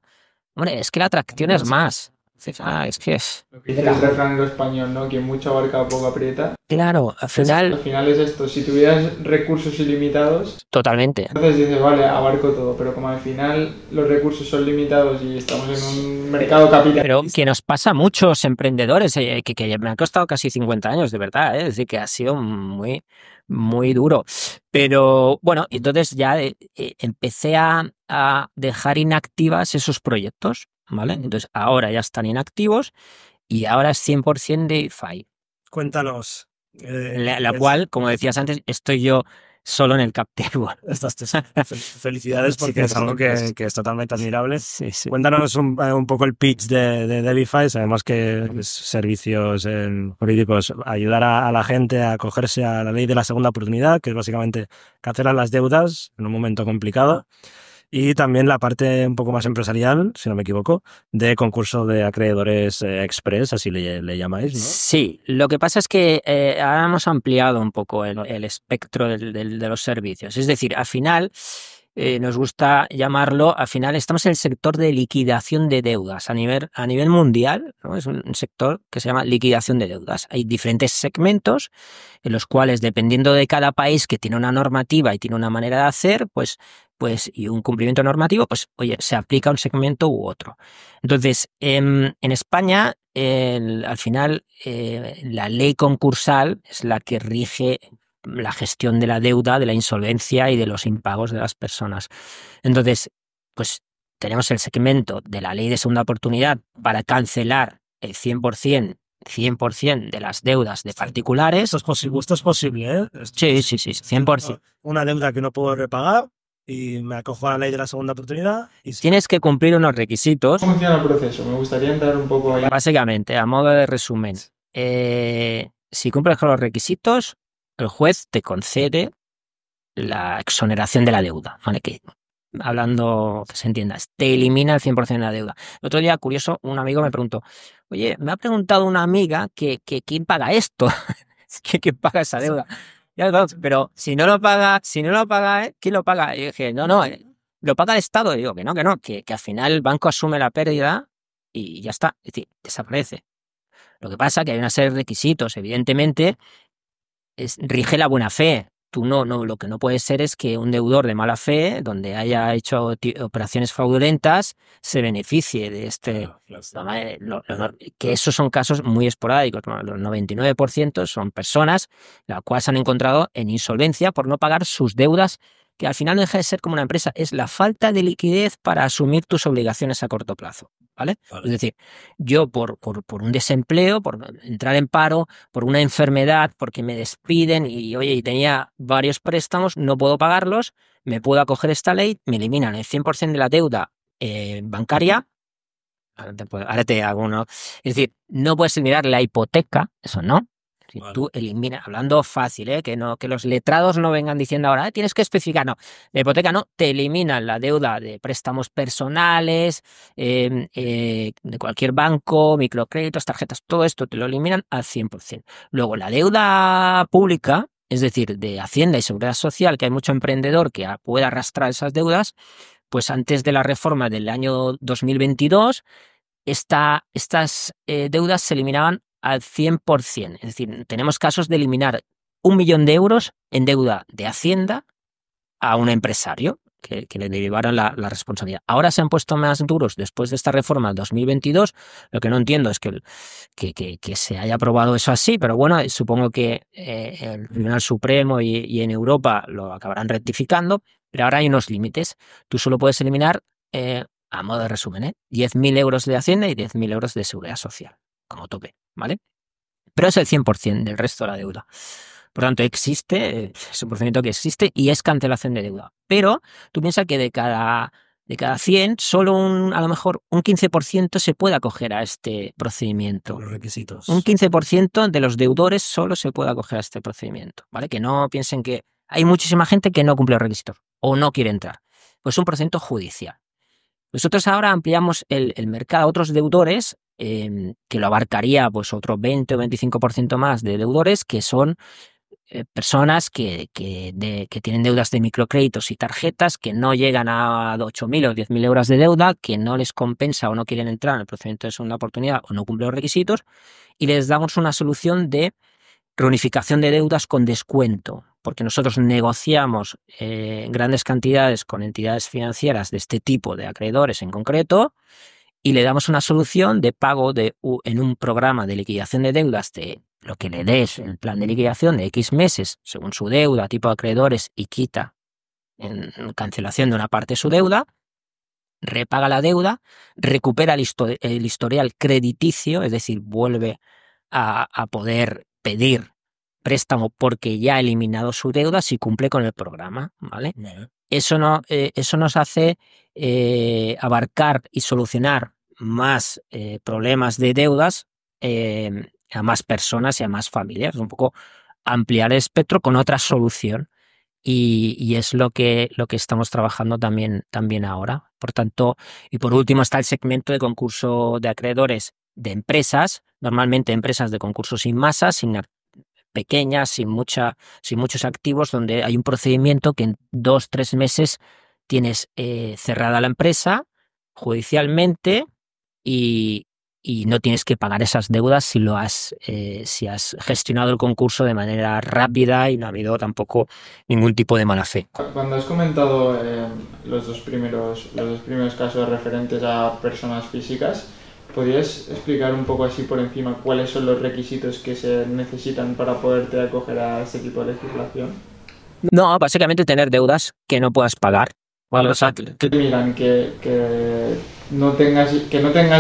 hombre, es que la atracción es más. Es que es... Lo que dice el refrán en español, ¿no? Que mucho abarca, poco aprieta. Claro, al final... Al final es esto, si tuvieras recursos ilimitados... Totalmente. Entonces dices, vale, abarco todo, pero como al final los recursos son limitados y estamos en un mercado capitalista... Pero que nos pasa a muchos emprendedores, que me ha costado casi 50 años, de verdad, es decir, que ha sido muy, muy duro. Pero bueno, entonces ya empecé a dejar inactivas esos proyectos, ¿vale? Entonces ahora ya están inactivos y ahora es 100% Debify. Cuéntanos. La cual, como decías antes, estoy yo solo en el cap table. Felicidades porque es algo que es totalmente admirable. Sí, sí. Cuéntanos un poco el pitch de Debify. Sabemos que es servicios jurídicos, ayudar a la gente a acogerse a la ley de la segunda oportunidad, que es básicamente cancelar las deudas en un momento complicado. Y también la parte un poco más empresarial, si no me equivoco, de concurso de acreedores express, así le llamáis, ¿no? Sí, lo que pasa es que ahora hemos ampliado un poco el espectro de los servicios. Es decir, al final, nos gusta llamarlo, al final estamos en el sector de liquidación de deudas a nivel mundial, ¿no? Es un sector que se llama liquidación de deudas. Hay diferentes segmentos en los cuales, dependiendo de cada país que tiene una normativa y tiene una manera de hacer, pues y un cumplimiento normativo, pues oye, se aplica a un segmento u otro. Entonces, en España, al final, la ley concursal es la que rige la gestión de la deuda, de la insolvencia y de los impagos de las personas. Entonces, pues tenemos el segmento de la ley de segunda oportunidad para cancelar el 100% de las deudas de particulares. Esto es posible, ¿eh? Sí, 100%. Una deuda que no puedo repagar y me acojo a la ley de la segunda oportunidad. Tienes que cumplir unos requisitos. ¿Cómo funciona el proceso? Me gustaría entrar un poco ahí. Básicamente, a modo de resumen, si cumples con los requisitos, el juez te concede la exoneración de la deuda, ¿vale? Que, hablando que se entienda, te elimina el 100% de la deuda. El otro día, curioso, un amigo me preguntó, oye, me ha preguntado una amiga que quién paga esto, ¿quién paga esa deuda? Ya, no, pero si no lo paga, ¿quién lo paga? Y yo dije, no, lo paga el Estado. Y digo que no, que al final el banco asume la pérdida y ya está, es decir, desaparece. Lo que pasa es que hay una serie de requisitos, evidentemente, rige la buena fe. Tú no, lo que no puede ser es que un deudor de mala fe, donde haya hecho operaciones fraudulentas, se beneficie de este. Que esos son casos muy esporádicos. Los 99% son personas las cuales se han encontrado en insolvencia por no pagar sus deudas, que al final no deja de ser como una empresa, es la falta de liquidez para asumir tus obligaciones a corto plazo. ¿Vale? Es decir, yo por un desempleo, por entrar en paro, por una enfermedad, porque me despiden y tenía varios préstamos, no puedo pagarlos, me puedo acoger esta ley, me eliminan el 100% de la deuda bancaria. Ahora te hago uno. Es decir, no puedes eliminar la hipoteca, eso no. Si tú eliminas, hablando fácil, que los letrados no vengan diciendo ahora, tienes que especificar, no, la hipoteca no, te eliminan la deuda de préstamos personales, de cualquier banco, microcréditos, tarjetas, todo esto te lo eliminan al 100%. Luego, la deuda pública, es decir, de Hacienda y Seguridad Social, que hay mucho emprendedor que puede arrastrar esas deudas, pues antes de la reforma del año 2022, estas deudas se eliminaban al 100%. Es decir, tenemos casos de eliminar 1 millón de euros en deuda de Hacienda a un empresario que le derivaron la responsabilidad. Ahora se han puesto más duros después de esta reforma del 2022. Lo que no entiendo es que se haya aprobado eso así, pero bueno, supongo que el Tribunal Supremo y en Europa lo acabarán rectificando, pero ahora hay unos límites. Tú solo puedes eliminar, a modo de resumen, 10.000 euros de Hacienda y 10.000 euros de Seguridad Social, como tope, ¿vale? Pero es el 100% del resto de la deuda. Por tanto, existe, es un procedimiento que existe y es cancelación de deuda. Pero tú piensas que de cada 100, solo a lo mejor un 15% se puede acoger a este procedimiento. Los requisitos. Un 15% de los deudores solo se puede acoger a este procedimiento, ¿vale? Que no piensen que hay muchísima gente que no cumple los requisitos o no quiere entrar. Pues es un procedimiento judicial. Nosotros ahora ampliamos el mercado a otros deudores, que lo abarcaría pues otro 20 o 25% más de deudores, que son personas que tienen deudas de microcréditos y tarjetas que no llegan a 8.000 o 10.000 euros de deuda, que no les compensa o no quieren entrar en el procedimiento de segunda oportunidad o no cumplen los requisitos, y les damos una solución de reunificación de deudas con descuento, porque nosotros negociamos grandes cantidades con entidades financieras de este tipo de acreedores en concreto y le damos una solución de pago en un programa de liquidación de deudas de lo que le des el plan de liquidación de X meses según su deuda, tipo de acreedores, y quita en cancelación de una parte de su deuda, repaga la deuda, recupera el historial crediticio, es decir, vuelve a poder pedir préstamo porque ya ha eliminado su deuda si cumple con el programa, ¿vale? Eso nos hace abarcar y solucionar más problemas de deudas a más personas y a más familias. Un poco ampliar el espectro con otra solución. Y es lo que estamos trabajando también ahora. Por tanto, y por último está el segmento de concurso de acreedores de empresas, normalmente empresas de concurso sin masa, pequeñas, sin muchos activos, donde hay un procedimiento que en 2-3 meses tienes cerrada la empresa judicialmente y no tienes que pagar esas deudas si has gestionado el concurso de manera rápida y no ha habido tampoco ningún tipo de mala fe. Cuando has comentado los dos primeros casos referentes a personas físicas, ¿podrías explicar un poco así por encima cuáles son los requisitos que se necesitan para poderte acoger a este tipo de legislación? No, básicamente tener deudas que no puedas pagar. Vale, o sea, que miran que no tengas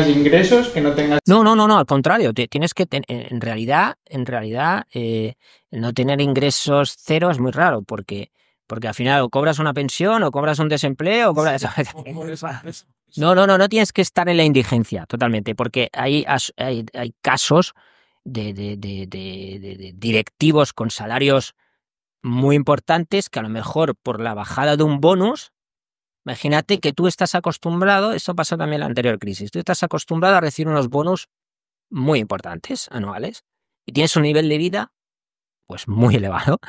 ingresos, que no tengas... No, al contrario, tienes que en realidad no tener ingresos cero es muy raro porque al final o cobras una pensión o cobras un desempleo o cobras... No tienes que estar en la indigencia totalmente, porque hay casos de directivos con salarios muy importantes que a lo mejor por la bajada de un bonus, imagínate que tú estás acostumbrado, esto pasó también en la anterior crisis, tú estás acostumbrado a recibir unos bonus muy importantes anuales y tienes un nivel de vida pues muy elevado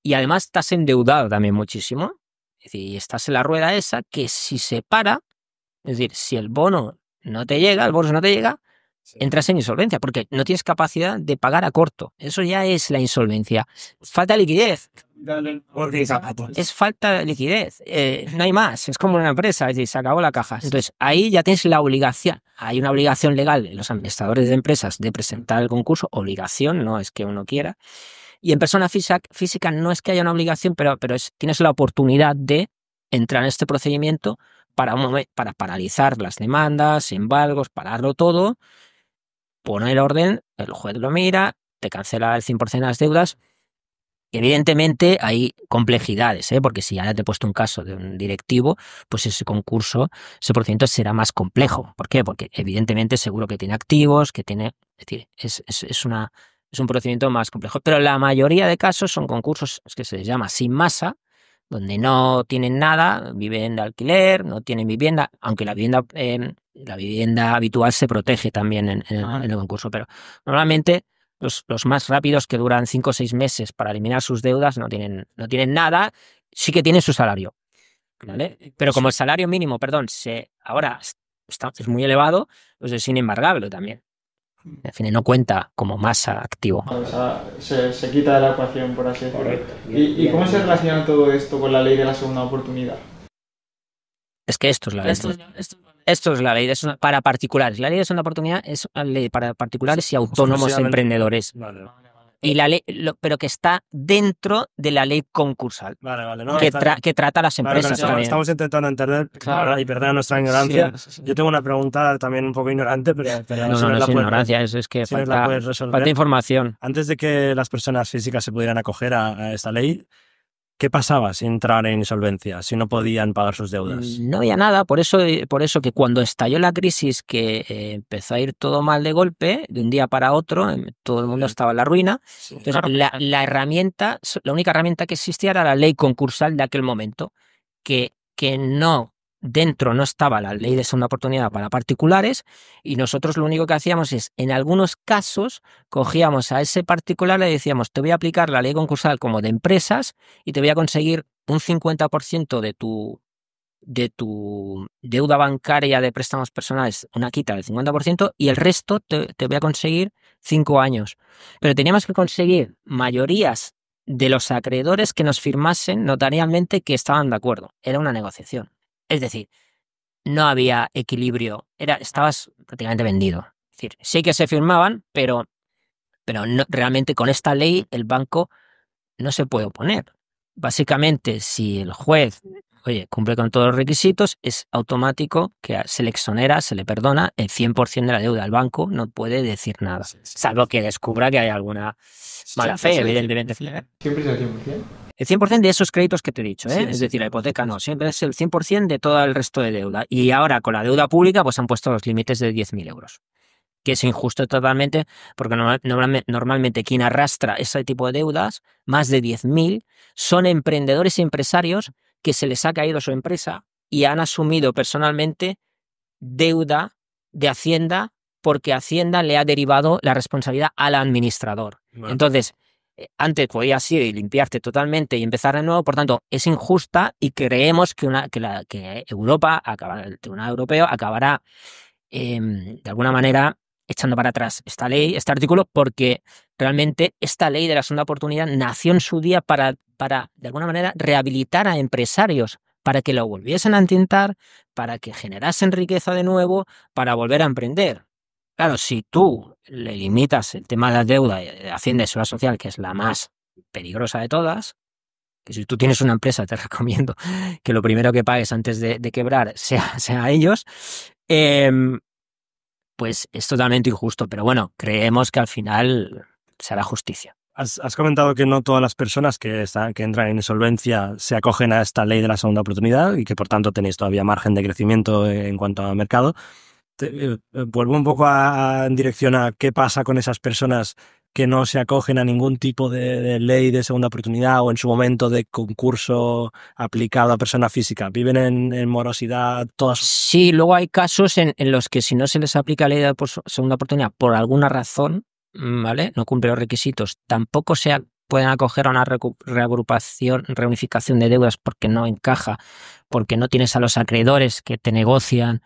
y además estás endeudado también muchísimo, es decir, estás en la rueda esa que si se para, es decir, si el bonus no te llega, entras en insolvencia porque no tienes capacidad de pagar a corto. Eso ya es la insolvencia. Falta liquidez. Es falta de liquidez. No hay más. Es como una empresa. Es decir, se acabó la caja. Entonces, ahí ya tienes la obligación. Hay una obligación legal de los administradores de empresas de presentar el concurso. Obligación, no es que uno quiera. Y en persona física no es que haya una obligación, pero tienes la oportunidad de entrar en este procedimiento para paralizar las demandas, embargos, pararlo todo, poner orden, el juez lo mira, te cancela el 100% de las deudas. Evidentemente hay complejidades, porque si ya te he puesto un caso de un directivo, pues ese procedimiento será más complejo. ¿Por qué? Porque evidentemente seguro que tiene activos, es decir, es un procedimiento más complejo. Pero la mayoría de casos son concursos que se les llama sin masa, donde no tienen nada, viven de alquiler, no tienen vivienda, aunque la vivienda habitual se protege también en el concurso, pero normalmente los más rápidos, que duran 5 o 6 meses para eliminar sus deudas, no tienen nada, sí que tienen su salario, ¿vale? Pero como el salario mínimo, ahora es muy elevado, pues es inembargable también. En fin, no cuenta como masa activo. O sea, se quita de la ecuación, por así decirlo. ¿Y cómo se relaciona todo esto con la ley de la segunda oportunidad? Es que esto es la ley. Esto es la ley para particulares. La ley de segunda oportunidad es una ley para particulares y autónomos emprendedores. Vale. Y la ley, pero que está dentro de la ley concursal, ¿no? que trata a las empresas también. Estamos intentando entender, claro, y perder nuestra ignorancia. Sí. Yo tengo una pregunta también un poco ignorante, pero no es ignorancia, es que falta información. Antes de que las personas físicas se pudieran acoger a esta ley, ¿qué pasaba si entrar en insolvencia, si no podían pagar sus deudas? No había nada, por eso que cuando estalló la crisis, que empezó a ir todo mal de golpe, de un día para otro, todo el mundo estaba en la ruina. Sí, entonces, la única herramienta que existía era la ley concursal de aquel momento, que dentro no estaba la ley de segunda oportunidad para particulares, y nosotros lo único que hacíamos es, en algunos casos, cogíamos a ese particular y le decíamos, te voy a aplicar la ley concursal como de empresas y te voy a conseguir un 50% de tu deuda bancaria de préstamos personales, una quita del 50%, y el resto te voy a conseguir 5 años. Pero teníamos que conseguir mayorías de los acreedores que nos firmasen notarialmente que estaban de acuerdo. Era una negociación. Es decir, no había equilibrio, estabas prácticamente vendido. Es decir, sí que se firmaban, pero no, realmente con esta ley el banco no se puede oponer. Básicamente, si el juez oye, cumple con todos los requisitos, es automático que se le exonera, se le perdona el 100% de la deuda. El banco no puede decir nada, salvo que descubra que hay alguna mala fe, evidentemente. ¿Siempre es el 100%? El 100% de esos créditos que te he dicho, ¿eh? Sí, Es sí. decir, la hipoteca no, siempre es el 100% de todo el resto de deuda. Y ahora con la deuda pública pues han puesto los límites de 10.000 euros, que es injusto totalmente, porque normalmente quien arrastra ese tipo de deudas, más de 10.000, son emprendedores y empresarios que se les ha caído su empresa y han asumido personalmente deuda de Hacienda porque Hacienda le ha derivado la responsabilidad al administrador. Bueno. Entonces, antes podías ir y limpiarte totalmente y empezar de nuevo, por tanto, es injusta y creemos que Europa, el Tribunal Europeo, acabará de alguna manera echando para atrás esta ley, este artículo, porque realmente esta ley de la segunda oportunidad nació en su día para de alguna manera, rehabilitar a empresarios, para que lo volviesen a intentar, para que generasen riqueza de nuevo, para volver a emprender. Claro, si tú le limitas el tema de la deuda de Hacienda y Seguridad Social, que es la más peligrosa de todas, que si tú tienes una empresa te recomiendo que lo primero que pagues antes de quebrar sea ellos, pues es totalmente injusto. Pero bueno, creemos que al final se hará justicia. Has comentado que no todas las personas que entran en insolvencia se acogen a esta ley de la segunda oportunidad y que por tanto tenéis todavía margen de crecimiento en cuanto al mercado. Vuelvo un poco en dirección a qué pasa con esas personas que no se acogen a ningún tipo de ley de segunda oportunidad o en su momento de concurso aplicado a persona física. ¿Viven en morosidad todas? Sí, luego hay casos en los que si no se les aplica la ley de segunda oportunidad por alguna razón, ¿vale? No cumple los requisitos, tampoco pueden acoger a una reunificación de deudas porque no encaja, porque no tienes a los acreedores que te negocian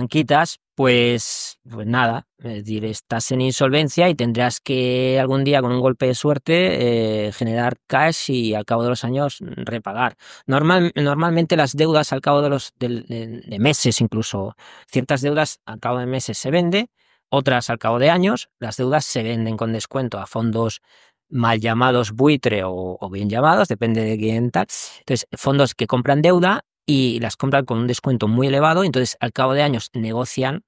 quitas, pues nada, es decir, estás en insolvencia y tendrás que algún día con un golpe de suerte generar cash y al cabo de los años repagar. Normalmente las deudas al cabo de meses, incluso ciertas deudas al cabo de meses se vende, otras al cabo de años. Las deudas se venden con descuento a fondos mal llamados buitre o bien llamados, depende de quién tal. Entonces, fondos que compran deuda y las compran con un descuento muy elevado, entonces al cabo de años negocian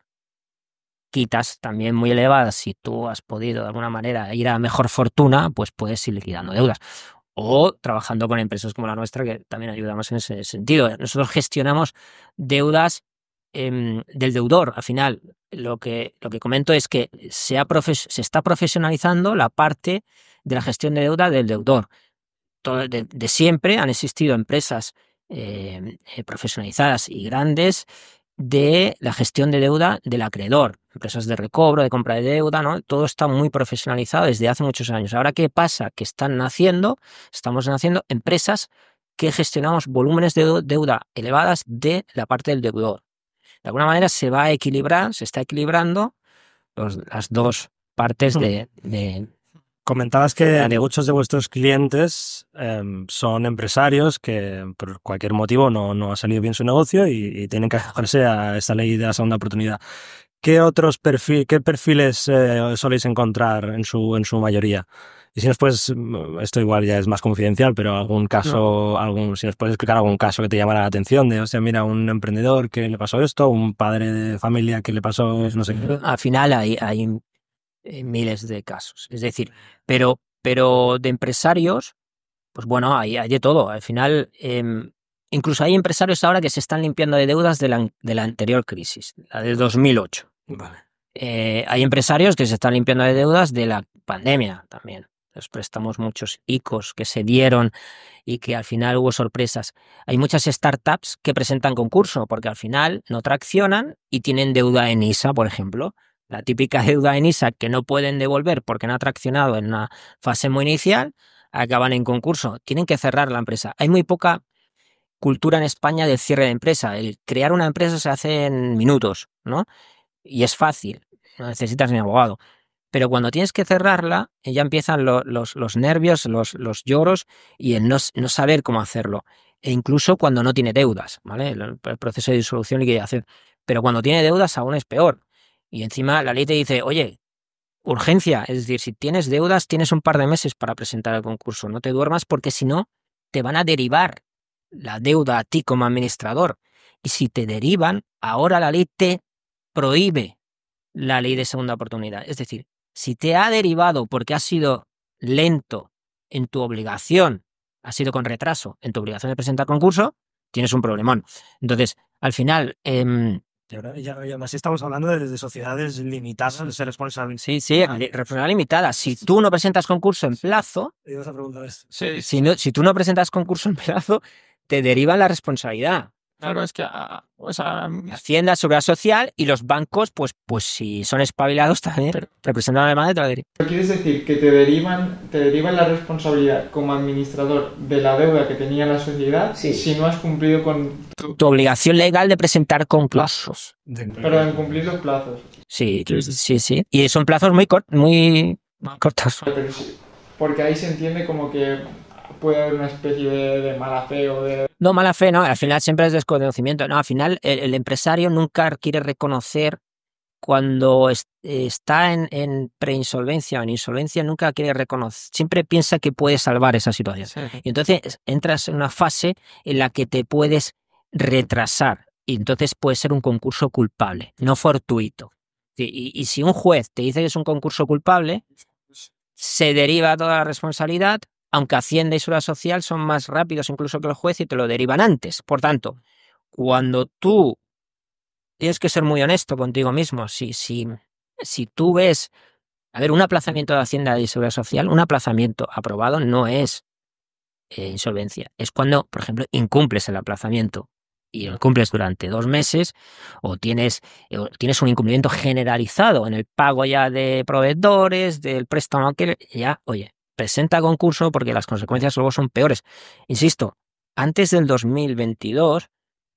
quitas también muy elevadas. Si tú has podido de alguna manera ir a mejor fortuna, pues puedes ir liquidando deudas. O trabajando con empresas como la nuestra, que también ayudamos en ese sentido. Nosotros gestionamos deudas del deudor. Al final, lo que comento es que se está profesionalizando la parte de la gestión de deuda del deudor. De siempre han existido empresas profesionalizadas y grandes de la gestión de deuda del acreedor, empresas de recobro, de compra de deuda, ¿no? Todo está muy profesionalizado desde hace muchos años. Ahora, ¿qué pasa? Que estamos naciendo empresas que gestionamos volúmenes de deuda elevadas de la parte del deudor. De alguna manera se está equilibrando las dos partes de Comentabas que muchos de vuestros clientes son empresarios que por cualquier motivo no ha salido bien su negocio y tienen que acogerse a esta ley de la segunda oportunidad. ¿Qué perfiles soléis encontrar en su mayoría? Y si nos puedes, esto igual ya es más confidencial, pero algún caso, si nos puedes explicar algún caso que te llamara la atención, o sea, mira, un emprendedor que le pasó esto, un padre de familia que le pasó no sé qué. Al final hay miles de casos, es decir, pero de empresarios, pues bueno, hay de todo. Al final, incluso hay empresarios ahora que se están limpiando de deudas de la anterior crisis, la de 2008. Vale. Hay empresarios que se están limpiando de deudas de la pandemia también. Los préstamos, muchos ICOs que se dieron y que al final hubo sorpresas. Hay muchas startups que presentan concurso porque al final no traccionan y tienen deuda en ISA, por ejemplo. La típica deuda en ISA que no pueden devolver porque no ha traccionado en una fase muy inicial, acaban en concurso. Tienen que cerrar la empresa. Hay muy poca cultura en España del cierre de empresa. El crear una empresa se hace en minutos, ¿no? Y es fácil, no necesitas ni abogado. Pero cuando tienes que cerrarla, ya empiezan los nervios, los lloros y el no saber cómo hacerlo. E incluso cuando no tiene deudas, ¿vale? El proceso de disolución y liquidación. Pero cuando tiene deudas aún es peor. Y encima la ley te dice, oye, urgencia. Es decir, si tienes deudas, tienes un par de meses para presentar el concurso. No te duermas porque si no, te van a derivar la deuda a ti como administrador. Y si te derivan, ahora la ley te prohíbe la ley de segunda oportunidad. Es decir, si te ha derivado porque has sido lento en tu obligación, has sido con retraso en tu obligación de presentar concurso, tienes un problemón. Entonces, al final... Y además estamos hablando de sociedades limitadas de responsabilidad. Sí, responsabilidad limitada. Si tú no presentas concurso en plazo, Ibas a preguntar esto. si tú no presentas concurso en plazo, te derivan la responsabilidad. Claro, es que Hacienda, Seguridad Social y los bancos, pues si son espabilados también representan la demanda de la deriva. Pero quieres decir que te derivan la responsabilidad como administrador de la deuda que tenía la sociedad si no has cumplido con Tu obligación legal de presentar concursos. pero en cumplir los plazos. Sí. Y son plazos muy cortos. Pero sí, porque ahí se entiende como que puede haber una especie de mala fe o de... No, mala fe, no. Al final siempre es desconocimiento. No, al final el empresario nunca quiere reconocer cuando está en preinsolvencia o en insolvencia, nunca quiere reconocer. Siempre piensa que puede salvar esa situación. Sí. Y entonces entras en una fase en la que te puedes retrasar. Y entonces puede ser un concurso culpable, no fortuito. Y si un juez te dice que es un concurso culpable, se deriva toda la responsabilidad, aunque Hacienda y Seguridad Social son más rápidos incluso que el juez y te lo derivan antes. Por tanto, cuando tú tienes que ser muy honesto contigo mismo, si tú ves, un aplazamiento de Hacienda y Seguridad Social, un aplazamiento aprobado no es insolvencia. Es cuando, por ejemplo, incumples el aplazamiento y lo incumples durante 2 meses o tienes un incumplimiento generalizado en el pago ya de proveedores, del préstamo que ya, oye, presenta concurso porque las consecuencias luego son peores. Insisto, antes del 2022,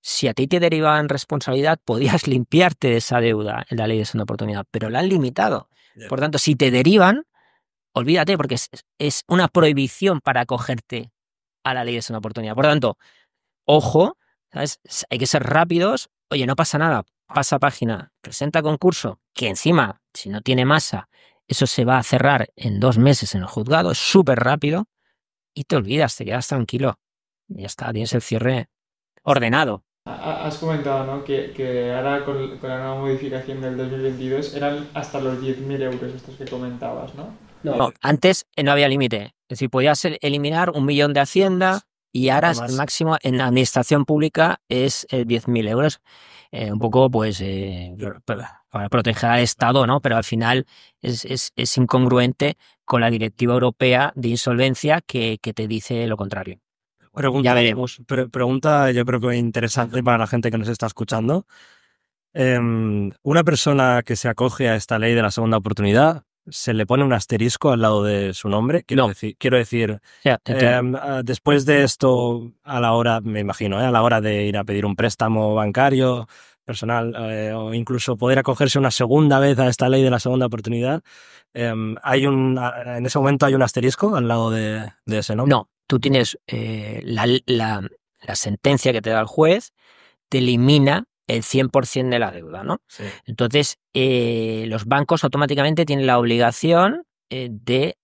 si a ti te derivaban responsabilidad, podías limpiarte de esa deuda en la ley de segunda oportunidad, pero la han limitado. Por tanto, si te derivan, olvídate, porque es una prohibición para acogerte a la ley de segunda oportunidad. Por tanto, ojo, ¿sabes? Hay que ser rápidos. Oye, no pasa nada, pasa página, presenta concurso, que encima, si no tiene masa, eso se va a cerrar en 2 meses en el juzgado, es súper rápido, y te olvidas, te quedas tranquilo. Y ya está, tienes el cierre ordenado. Has comentado, ¿no? que ahora con la nueva modificación del 2022 eran hasta los 10.000 euros estos que comentabas, ¿no? No, antes no había límite. Es decir, podías eliminar 1 millón de Hacienda y ahora el máximo en administración pública es 10.000 euros. Un poco, pues, para proteger al Estado, ¿no? Pero al final es incongruente con la directiva europea de insolvencia que te dice lo contrario. Ya veremos. Pregunta, yo creo que interesante para la gente que nos está escuchando. Una persona que se acoge a esta ley de la segunda oportunidad, ¿se le pone un asterisco al lado de su nombre? Quiero decir, después de esto, a la hora, me imagino, a la hora de ir a pedir un préstamo bancario, personal, o incluso poder acogerse una segunda vez a esta ley de la segunda oportunidad, en ese momento hay un asterisco al lado de ese nombre. No, tú tienes la sentencia que te da el juez, te elimina el 100% de la deuda, ¿no? Sí. Entonces, los bancos automáticamente tienen la obligación de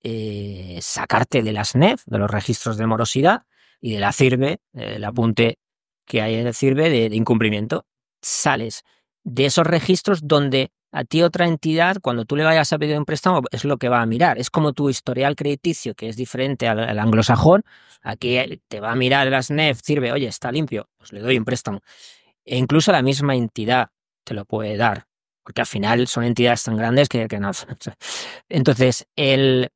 sacarte de las NEF, de los registros de morosidad, y de la CIRBE, el apunte que hay en el CIRBE de incumplimiento. Sales de esos registros donde a ti otra entidad, cuando tú le vayas a pedir un préstamo, es lo que va a mirar. Es como tu historial crediticio, que es diferente al anglosajón. Aquí te va a mirar las NEF, CIRBE, oye, está limpio, pues le doy un préstamo. E incluso la misma entidad te lo puede dar, porque al final son entidades tan grandes que no. Entonces, por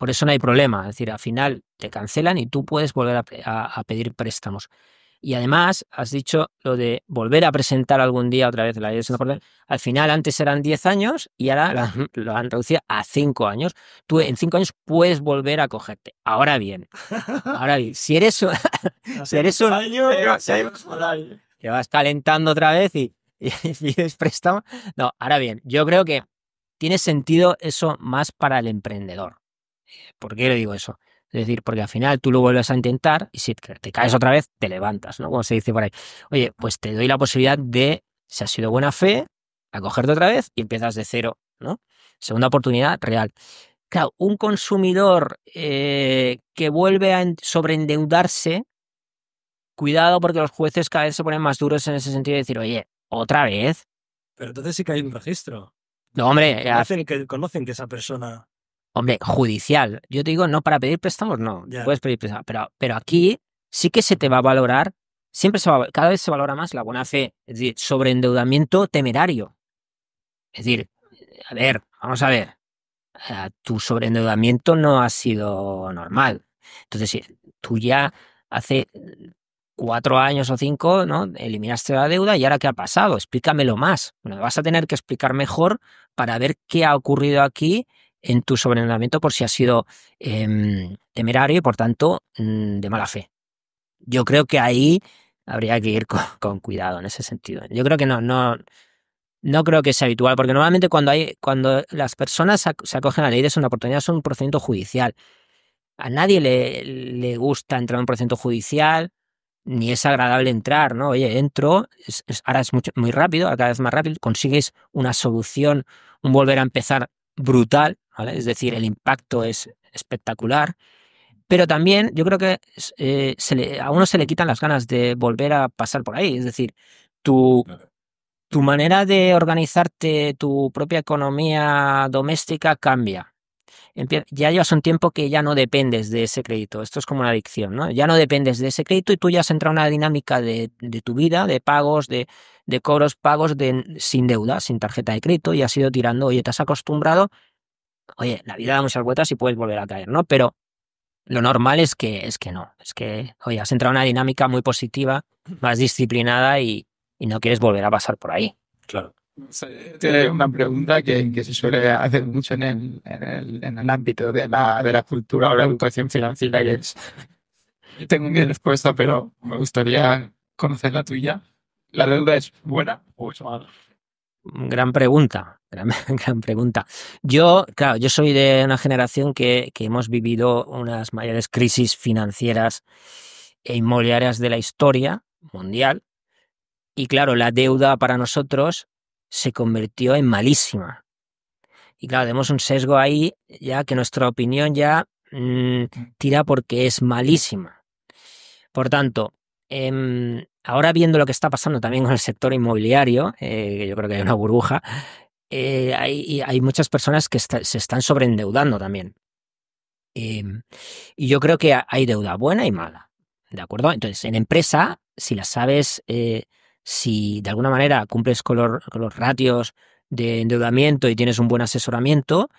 eso no hay problema. Es decir, al final te cancelan y tú puedes volver a pedir préstamos. Y además, has dicho lo de volver a presentar algún día otra vez la ley de segunda oportunidad. Al final, antes eran 10 años y ahora lo han reducido a 5 años. Tú en 5 años puedes volver a cogerte. Ahora bien, si eres un año que vas calentando otra vez y pides préstamo. No, ahora bien, yo creo que tiene sentido eso más para el emprendedor. ¿Por qué le digo eso? Es decir, porque al final tú lo vuelves a intentar y si te caes otra vez, te levantas, ¿no? Como se dice por ahí. Oye, pues te doy la posibilidad de, si has sido buena fe, acogerte otra vez y empiezas de cero, ¿no? Segunda oportunidad real. Claro, un consumidor que vuelve a sobreendeudarse, cuidado porque los jueces cada vez se ponen más duros en ese sentido de decir, oye, ¿otra vez? Pero entonces sí que hay un registro. No, hombre, Conocen que esa persona... Hombre, judicial. Yo te digo, no, para pedir préstamos no. Ya. Puedes pedir préstamos. Pero aquí sí que se te va a valorar, cada vez se valora más la buena fe. Es decir, sobreendeudamiento temerario. Es decir, a ver, vamos a ver. Tu sobreendeudamiento no ha sido normal. Entonces, si tú ya hace 4 años o 5, ¿no? Eliminaste la deuda y ahora ¿qué ha pasado? Explícamelo más. Bueno, vas a tener que explicar mejor para ver qué ha ocurrido aquí en tu sobreendeudamiento por si ha sido temerario y por tanto de mala fe. Yo creo que ahí habría que ir con cuidado en ese sentido. Yo creo que no creo que sea habitual, porque normalmente cuando las personas se acogen a la ley de segunda oportunidad son un procedimiento judicial. A nadie le gusta entrar en un procedimiento judicial, ni es agradable entrar, ¿no? Oye, entro, ahora es muy rápido, ahora cada vez más rápido, consigues una solución, un volver a empezar brutal, ¿vale? Es decir, el impacto es espectacular, pero también yo creo que a uno se le quitan las ganas de volver a pasar por ahí, es decir, tu manera de organizarte, tu propia economía doméstica cambia. Ya llevas un tiempo que ya no dependes de ese crédito. Esto es como una adicción, ¿no? Ya no dependes de ese crédito y tú ya has entrado en una dinámica de tu vida, de pagos, de cobros, pagos sin deuda, sin tarjeta de crédito, y has ido tirando, oye, te has acostumbrado, oye, la vida da muchas vueltas y puedes volver a caer, ¿no? Pero lo normal es que no. Es que, oye, has entrado en una dinámica muy positiva, más disciplinada y no quieres volver a pasar por ahí. Claro. Tiene una pregunta que se suele hacer mucho en el ámbito de la cultura o la educación financiera, que es, yo tengo mi respuesta, pero me gustaría conocer la tuya. ¿La deuda es buena o es mala? Gran pregunta, gran pregunta. Yo soy de una generación que hemos vivido unas mayores crisis financieras e inmobiliarias de la historia mundial. Y claro, la deuda para nosotros se convirtió en malísima. Y claro, tenemos un sesgo ahí, ya que nuestra opinión ya tira porque es malísima. Por tanto, ahora viendo lo que está pasando también con el sector inmobiliario, que yo creo que hay una burbuja, hay muchas personas que se están sobreendeudando también. Y yo creo que hay deuda buena y mala, ¿de acuerdo? Entonces, en empresa, si la sabes, si de alguna manera cumples con los ratios de endeudamiento y tienes un buen asesoramiento,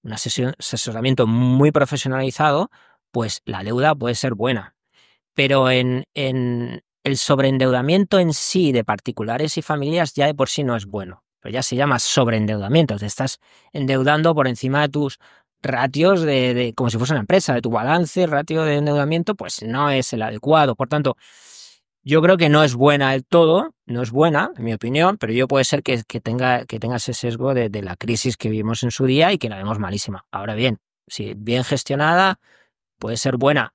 un asesoramiento muy profesionalizado, pues la deuda puede ser buena. Pero en el sobreendeudamiento en sí de particulares y familias ya de por sí no es bueno. Pero ya se llama sobreendeudamiento. Te estás endeudando por encima de tus ratios de como si fuese una empresa, de tu balance, ratio de endeudamiento, pues no es el adecuado. Por tanto, yo creo que no es buena del todo, no es buena, en mi opinión, pero yo puede ser que tenga ese sesgo de la crisis que vivimos en su día y que la vemos malísima. Ahora bien, si bien gestionada, puede ser buena.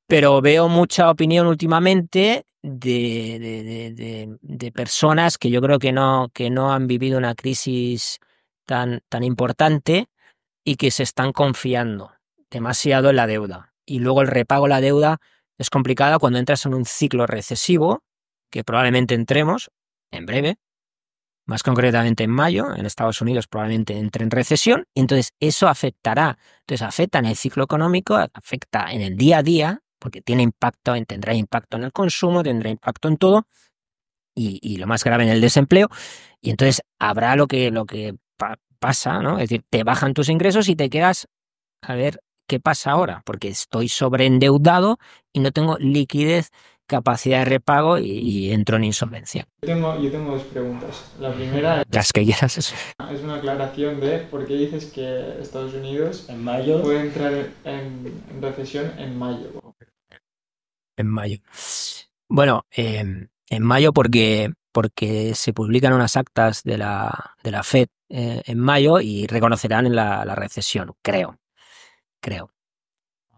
Pero veo mucha opinión últimamente de personas que yo creo que no han vivido una crisis tan importante y que se están confiando demasiado en la deuda. Y luego el repago de la deuda es complicada cuando entras en un ciclo recesivo, que probablemente entremos en breve, más concretamente en mayo, en Estados Unidos probablemente entre en recesión, y entonces eso afectará. Entonces afecta en el ciclo económico, afecta en el día a día, porque tendrá impacto en el consumo, tendrá impacto en todo, y lo más grave en el desempleo, y entonces habrá lo que pasa, ¿no? Es decir, te bajan tus ingresos y te quedas a ver qué pasa ahora, porque estoy sobreendeudado y no tengo liquidez, capacidad de repago y entro en insolvencia. Yo tengo dos preguntas. La primera Las que quieras. es una aclaración de por qué dices que Estados Unidos En mayo. puede entrar en recesión en mayo. En mayo. Bueno, en mayo porque se publican unas actas de la FED en mayo y reconocerán la recesión, creo.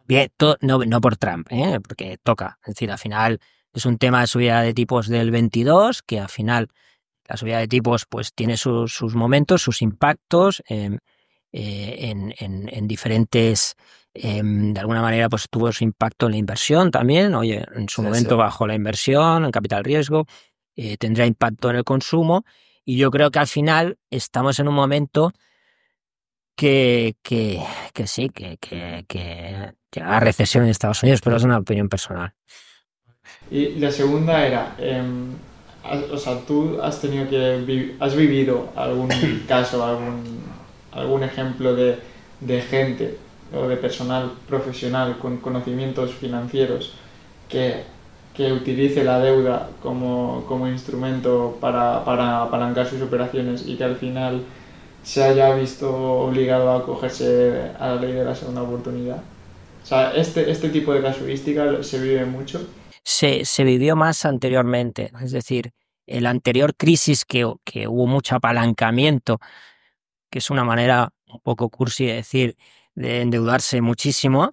Bien, no por Trump, porque toca. Es decir, al final es un tema de subida de tipos del 22, que al final la subida de tipos pues tiene sus momentos, sus impactos en diferentes De alguna manera pues tuvo su impacto en la inversión también. Oye, en su momento bajó la inversión en capital riesgo, tendrá impacto en el consumo, y yo creo que al final estamos en un momento que sí, que llega a recesión en Estados Unidos, pero es una opinión personal. Y la segunda era, o sea, tú has tenido has vivido algún caso, algún ejemplo de gente o de personal profesional con conocimientos financieros que, que utilice la deuda como instrumento para apalancar sus operaciones y que al final se haya visto obligado a acogerse a la ley de la segunda oportunidad. O sea, este tipo de casuística se vive mucho. Se vivió más anteriormente, es decir, en la anterior crisis que hubo mucho apalancamiento, que es una manera un poco cursi de decir, de endeudarse muchísimo.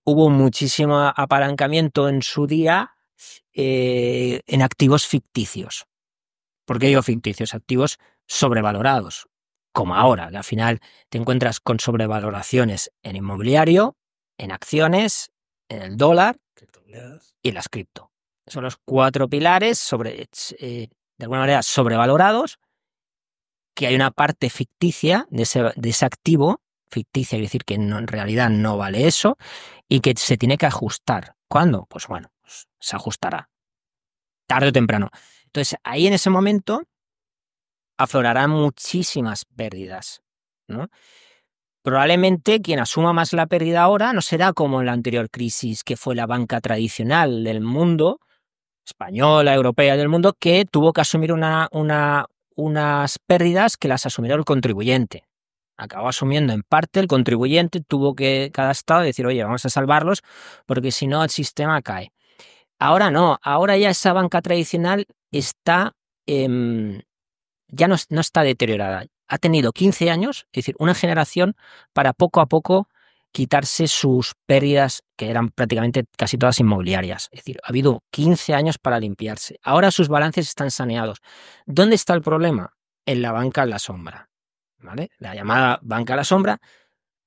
Hubo muchísimo apalancamiento en su día en activos ficticios. ¿Por qué digo ficticios? Activos sobrevalorados, como ahora, que al final te encuentras con sobrevaloraciones en inmobiliario, en acciones, en el dólar y en las cripto. Son los 4 pilares de alguna manera sobrevalorados, que hay una parte ficticia de ese activo, ficticia, es decir, que en realidad no vale eso, y que se tiene que ajustar. ¿Cuándo? Pues bueno, pues se ajustará, tarde o temprano. Entonces, ahí en ese momento aflorarán muchísimas pérdidas, ¿no? Probablemente quien asuma más la pérdida ahora no será como en la anterior crisis, que fue la banca tradicional del mundo, española, europea del mundo, que tuvo que asumir unas pérdidas que las asumió el contribuyente. Acabó asumiendo en parte el contribuyente, tuvo que cada estado decir, oye, vamos a salvarlos, porque si no el sistema cae. Ahora no, ahora ya esa banca tradicional está, ya no está deteriorada. Ha tenido 15 años, es decir, una generación para poco a poco quitarse sus pérdidas, que eran prácticamente casi todas inmobiliarias. Es decir, ha habido 15 años para limpiarse. Ahora sus balances están saneados. ¿Dónde está el problema? En la banca en la sombra, ¿vale? La llamada banca a la sombra,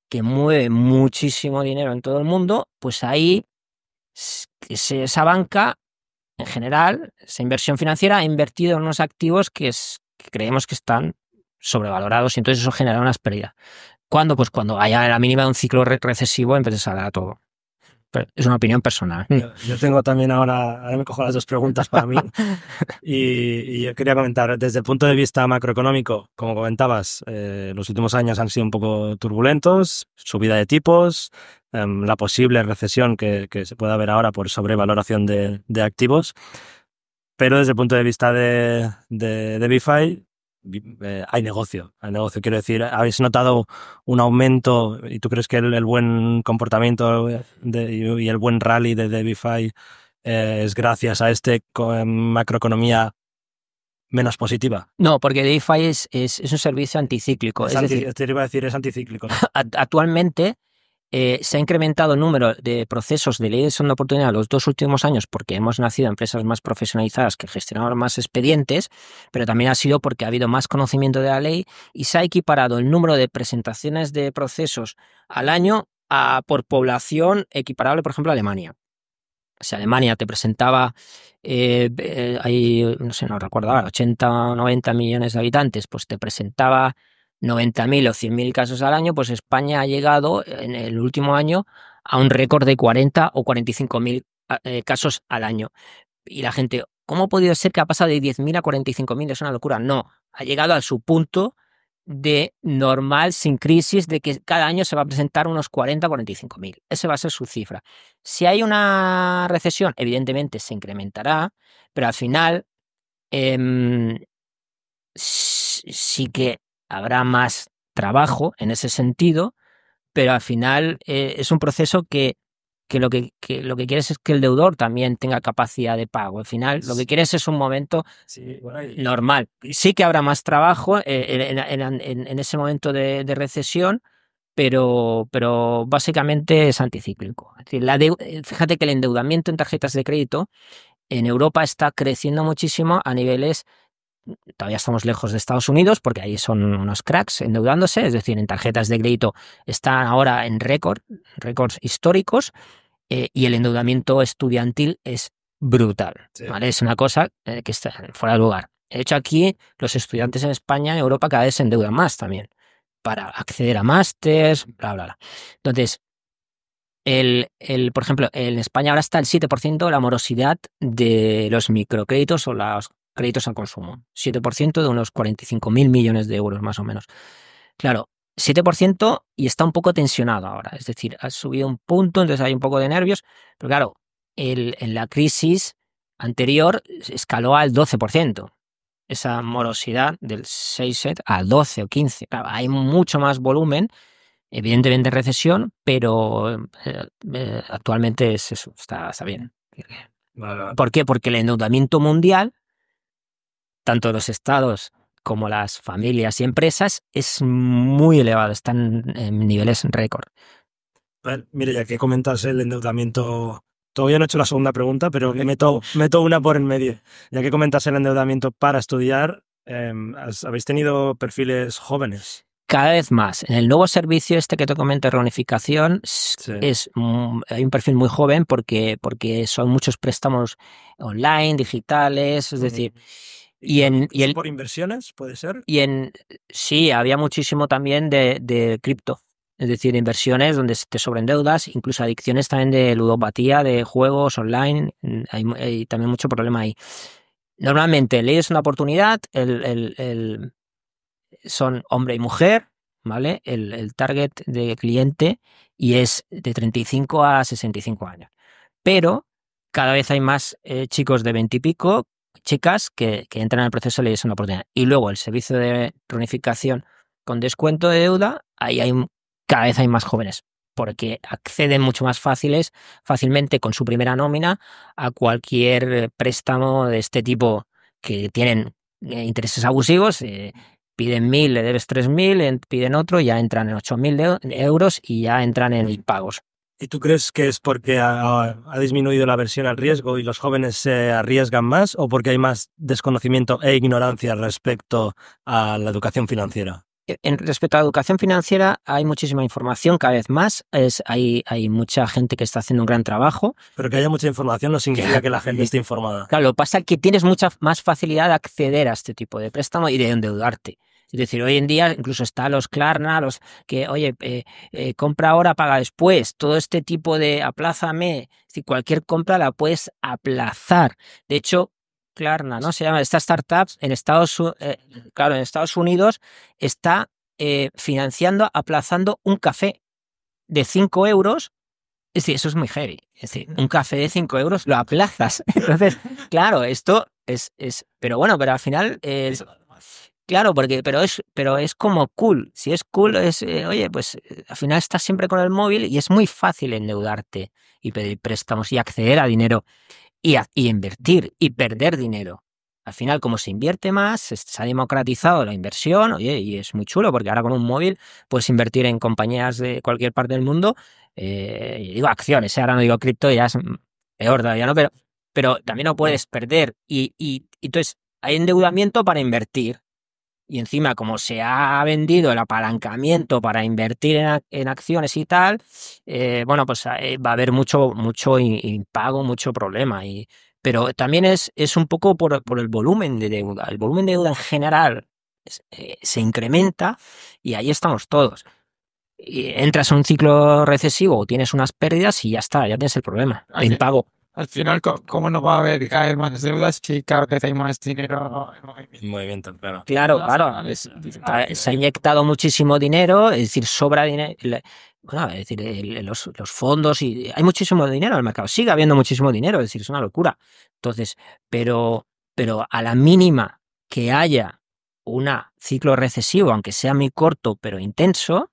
que mueve muchísimo dinero en todo el mundo, pues ahí esa banca, en general, esa inversión financiera ha invertido en unos activos que creemos que están sobrevalorados, y entonces eso genera unas pérdidas. ¿Cuándo? Pues cuando haya la mínima de un ciclo recesivo empezará todo. Pero es una opinión personal. Yo tengo también ahora me cojo las 2 preguntas para mí. Y yo quería comentar, desde el punto de vista macroeconómico, como comentabas, los últimos años han sido un poco turbulentos, subida de tipos, la posible recesión que se puede haber ahora por sobrevaloración de activos. Pero desde el punto de vista de DeFi, hay negocio. Quiero decir, ¿habéis notado un aumento y tú crees que el buen comportamiento y el buen rally de DeFi es gracias a macroeconomía menos positiva? No, porque DeFi es un servicio anticíclico. Te iba a decir, es anticíclico, ¿no? Actualmente se ha incrementado el número de procesos de ley de segunda oportunidad los 2 últimos años porque hemos nacido empresas más profesionalizadas que gestionaban más expedientes, pero también ha sido porque ha habido más conocimiento de la ley y se ha equiparado el número de presentaciones de procesos al año por población equiparable, por ejemplo, a Alemania. O sea, Alemania te presentaba, no sé, no recuerdo ahora, 80 o 90 millones de habitantes, pues te presentaba 90.000 o 100.000 casos al año. Pues España ha llegado en el último año a un récord de 40 o 45.000 casos al año. Y la gente, ¿cómo ha podido ser que ha pasado de 10.000 a 45.000? Es una locura. No, ha llegado a su punto de normal, sin crisis, de que cada año se va a presentar unos 40 o 45.000. Esa va a ser su cifra. Si hay una recesión, evidentemente se incrementará, pero al final sí que habrá más trabajo en ese sentido, pero al final es un proceso que lo que quieres es que el deudor también tenga capacidad de pago. Al final lo que quieres es un momento normal. Sí que habrá más trabajo en ese momento de recesión, pero básicamente es anticíclico. Es decir, fíjate que el endeudamiento en tarjetas de crédito en Europa está creciendo muchísimo a niveles todavía estamos lejos de Estados Unidos porque ahí son unos cracks endeudándose, es decir, en tarjetas de crédito están ahora en récords históricos, y el endeudamiento estudiantil es brutal, Sí. ¿vale? Es una cosa que está fuera de lugar. De hecho, aquí los estudiantes en España, en Europa, cada vez se endeudan más también para acceder a másters, bla, bla, bla. Entonces, por ejemplo, en España ahora está el 7% de la morosidad de los microcréditos o los créditos al consumo. 7% de unos 45.000 millones de euros, más o menos. Claro, 7% y está un poco tensionado ahora. Es decir, ha subido un punto, entonces hay un poco de nervios. Pero claro, en la crisis anterior escaló al 12%. Esa morosidad del 6 al 12 o 15. Claro, hay mucho más volumen. Evidentemente recesión, pero actualmente es eso, está bien. Vale. ¿Por qué? Porque el endeudamiento mundial, tanto los estados como las familias y empresas, es muy elevado, están en niveles récord. Mire, ya que comentas el endeudamiento, todavía no he hecho la segunda pregunta, pero meto una por en medio. Ya que comentas el endeudamiento para estudiar, ¿habéis tenido perfiles jóvenes? Cada vez más. En el nuevo servicio este que te comento, reunificación, Sí. hay un perfil muy joven porque son muchos préstamos online, digitales, es decir... ¿Por inversiones puede ser? Sí, había muchísimo también de cripto, es decir, inversiones donde te sobreendeudas, incluso adicciones también de ludopatía, de juegos online, hay también mucho problema ahí. Normalmente leyes una oportunidad, son hombre y mujer, ¿vale? El target de cliente y es de 35 a 65 años. Pero cada vez hay más chicos de 20 y pico, chicas que entran en el proceso de leyes una oportunidad. Y luego el servicio de reunificación con descuento de deuda, cada vez hay más jóvenes, porque acceden mucho más fácilmente con su primera nómina a cualquier préstamo de este tipo que tienen intereses abusivos. Piden 1.000, le debes 3.000, piden otro, ya entran en 8.000 euros y ya entran en impagos. ¿Y tú crees que es porque ha disminuido la aversión al riesgo y los jóvenes se arriesgan más o porque hay más desconocimiento e ignorancia respecto a la educación financiera? Respecto a la educación financiera hay muchísima información cada vez más, hay mucha gente que está haciendo un gran trabajo. Pero que haya mucha información no significa que la gente esté informada. Claro, lo que pasa es que tienes mucha más facilidad de acceder a este tipo de préstamo y de endeudarte. Es decir, hoy en día incluso está los Klarna, los que, oye, compra ahora, paga después, todo este tipo de aplázame, es decir, cualquier compra la puedes aplazar. De hecho, Klarna, ¿no? Se llama esta startup en Estados Unidos está financiando, aplazando un café de 5 euros. Es decir, eso es muy heavy. Es decir, un café de 5 euros lo aplazas. Entonces, claro, esto es pero bueno, pero al final claro, pero es como cool. Si es cool, oye, pues al final estás siempre con el móvil y es muy fácil endeudarte y pedir préstamos y acceder a dinero y invertir y perder dinero. Al final, como se invierte más, se ha democratizado la inversión, oye, y es muy chulo porque ahora con un móvil puedes invertir en compañías de cualquier parte del mundo. Y digo acciones, ahora no digo cripto, ya es peor todavía, ¿no? Pero también no puedes perder. Y entonces hay endeudamiento para invertir. Y encima, como se ha vendido el apalancamiento para invertir en acciones y tal, bueno, pues va a haber mucho impago, mucho problema. Pero también es un poco por el volumen de deuda. El volumen de deuda en general se incrementa y ahí estamos todos. Y entras en un ciclo recesivo o tienes unas pérdidas y ya está, ya tienes el problema de impago. Al final, ¿cómo no va a haber cada vez más deudas si cada vez hay más dinero en movimiento? Movimiento, claro. Claro. Se ha inyectado muchísimo dinero, es decir, sobra dinero. Bueno, es decir, los fondos y hay muchísimo dinero en el mercado. Sigue habiendo muchísimo dinero, es decir, es una locura. Entonces, pero a la mínima que haya un ciclo recesivo, aunque sea muy corto pero intenso,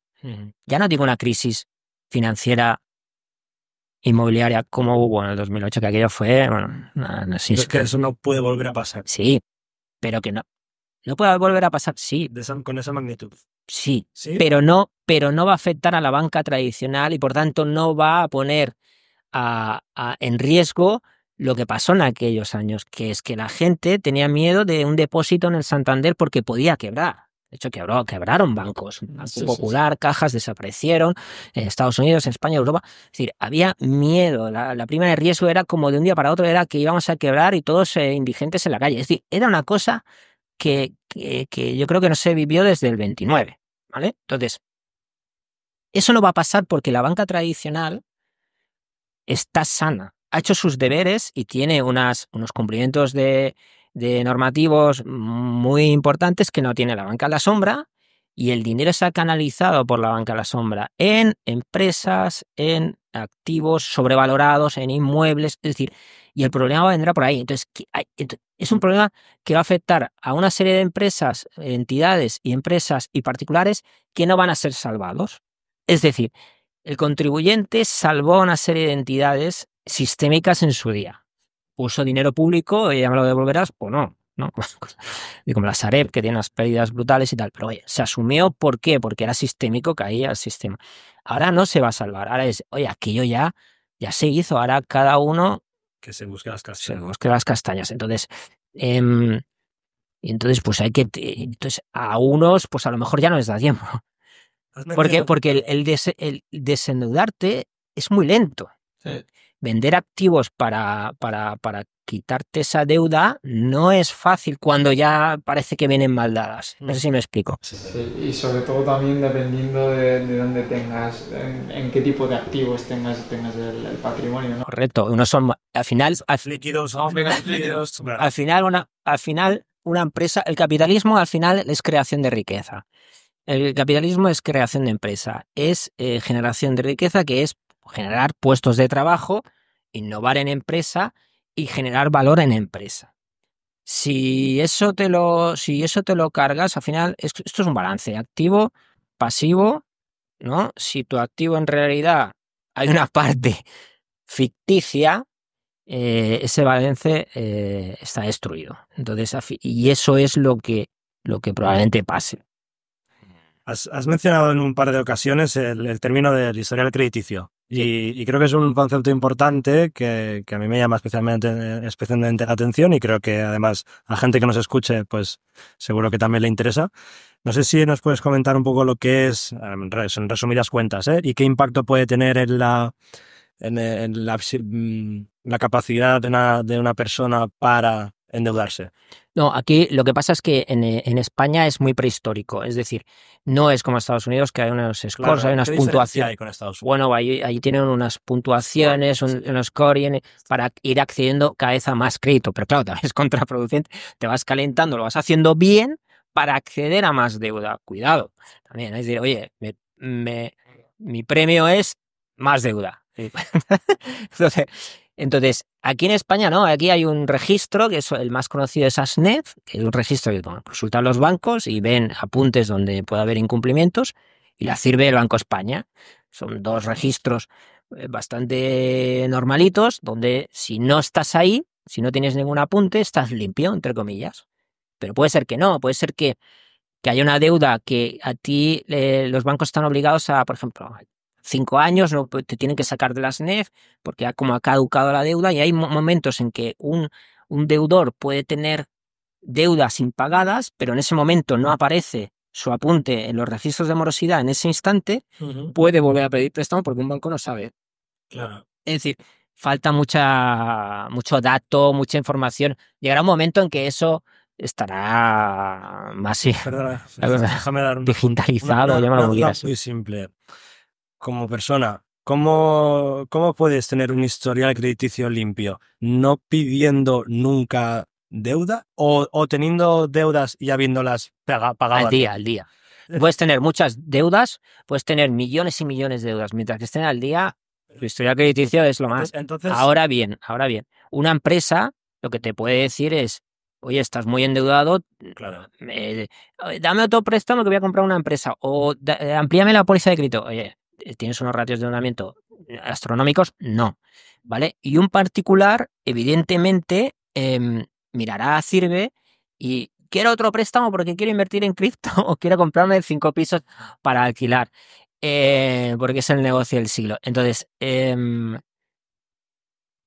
ya no digo una crisis financiera inmobiliaria como hubo en el 2008, que aquello fue, bueno, Es que eso no puede volver a pasar. Sí, pero que no puede volver a pasar, sí. Con esa magnitud. Sí, ¿Sí? pero no va a afectar a la banca tradicional y por tanto no va a poner en riesgo lo que pasó en aquellos años, que es que la gente tenía miedo de un depósito en el Santander porque podía quebrar. De hecho, quebraron bancos. Banco Popular, cajas desaparecieron en Estados Unidos, en España, Europa. Es decir, había miedo. La prima de riesgo era como de un día para otro, era que íbamos a quebrar y todos indigentes en la calle. Es decir, era una cosa que yo creo que no se vivió desde el 29, ¿vale? Entonces, eso no va a pasar porque la banca tradicional está sana, ha hecho sus deberes y tiene unos cumplimientos de normativos muy importantes que no tiene la banca a la sombra, y el dinero se ha canalizado por la banca a la sombra en empresas, en activos sobrevalorados, en inmuebles, es decir, y el problema vendrá por ahí. Entonces, es un problema que va a afectar a una serie de empresas, entidades y empresas y particulares que no van a ser salvados. Es decir, el contribuyente salvó a una serie de entidades sistémicas en su día. Puso dinero público y ya me lo devolverás o no, ¿no? Y como la Sareb, que tiene unas pérdidas brutales y tal. Pero oye, se asumió, ¿por qué? Porque era sistémico, caía el sistema. Ahora no se va a salvar. Ahora es, oye, aquello ya se hizo. Ahora cada uno Que se busque las se castañas. busque las castañas. Entonces, pues hay que... Entonces, a unos, pues a lo mejor ya no les da tiempo. Porque el desendeudarte es muy lento. Sí. Vender activos para quitarte esa deuda no es fácil cuando ya parece que vienen mal dadas. No sé si me explico. Sí, y sobre todo también dependiendo de dónde tengas, en qué tipo de activos tengas el patrimonio, ¿no? Correcto. Unos son, al final, líquidos, líquidos. al final una empresa, el capitalismo al final es creación de riqueza. El capitalismo es creación de empresa, es generación de riqueza, que es generar puestos de trabajo, innovar en empresa y generar valor en empresa. Si eso te lo cargas, al final, esto es un balance activo, pasivo, ¿no? Si tu activo en realidad hay una parte ficticia, ese balance está destruido. Entonces, y eso es lo que probablemente pase. Has mencionado en un par de ocasiones el término del historial crediticio y creo que es un concepto importante que a mí me llama especialmente la atención, y creo que además a gente que nos escuche pues seguro que también le interesa. No sé si nos puedes comentar un poco lo que es, en resumidas cuentas, y qué impacto puede tener en la capacidad de una persona para endeudarse. No, aquí lo que pasa es que en España es muy prehistórico, es decir, no es como Estados Unidos, que hay unos scores, Claro, hay unas ¿qué diferencia puntuaciones. hay con Estados Unidos? Bueno, ahí tienen unas puntuaciones, unos scoring para ir accediendo cada vez a más crédito, pero claro, también es contraproducente, te vas calentando, lo vas haciendo bien para acceder a más deuda. Cuidado, también, es decir, oye, mi premio es más deuda. Entonces, aquí en España no, aquí hay un registro, que es el más conocido, es ASNEF, que es un registro que consultan los bancos y ven apuntes donde puede haber incumplimientos, y la sirve el Banco España. Son dos registros bastante normalitos, donde si no estás ahí, si no tienes ningún apunte, estás limpio, entre comillas. Pero puede ser que no, puede ser que haya una deuda que a ti los bancos están obligados a, por ejemplo, 5 años, no te tienen que sacar de la SNEF porque como ha caducado la deuda, y hay momentos en que un deudor puede tener deudas impagadas, pero en ese momento no aparece su apunte en los registros de morosidad en ese instante, puede volver a pedir préstamo porque un banco no sabe. Claro. Es decir, falta mucho dato, mucha información. Llegará un momento en que eso estará más Perdona, déjame dar digitalizado, llámalo como quieras. Muy simple. Como persona, ¿cómo puedes tener un historial crediticio limpio? ¿No pidiendo nunca deuda o teniendo deudas y habiéndolas pagado? Al día. Puedes tener muchas deudas, puedes tener millones y millones de deudas. Mientras que estén al día, tu historial crediticio es lo más. Entonces, ahora bien, una empresa lo que te puede decir es, oye, estás muy endeudado, claro, dame otro préstamo que voy a comprar una empresa, o amplíame la póliza de crédito. Oye, ¿tienes unos ratios de endeudamiento astronómicos? No, ¿vale? Y un particular, evidentemente, mirará a Sirve y quiero otro préstamo porque quiero invertir en cripto o quiero comprarme 5 pisos para alquilar, porque es el negocio del siglo. Entonces,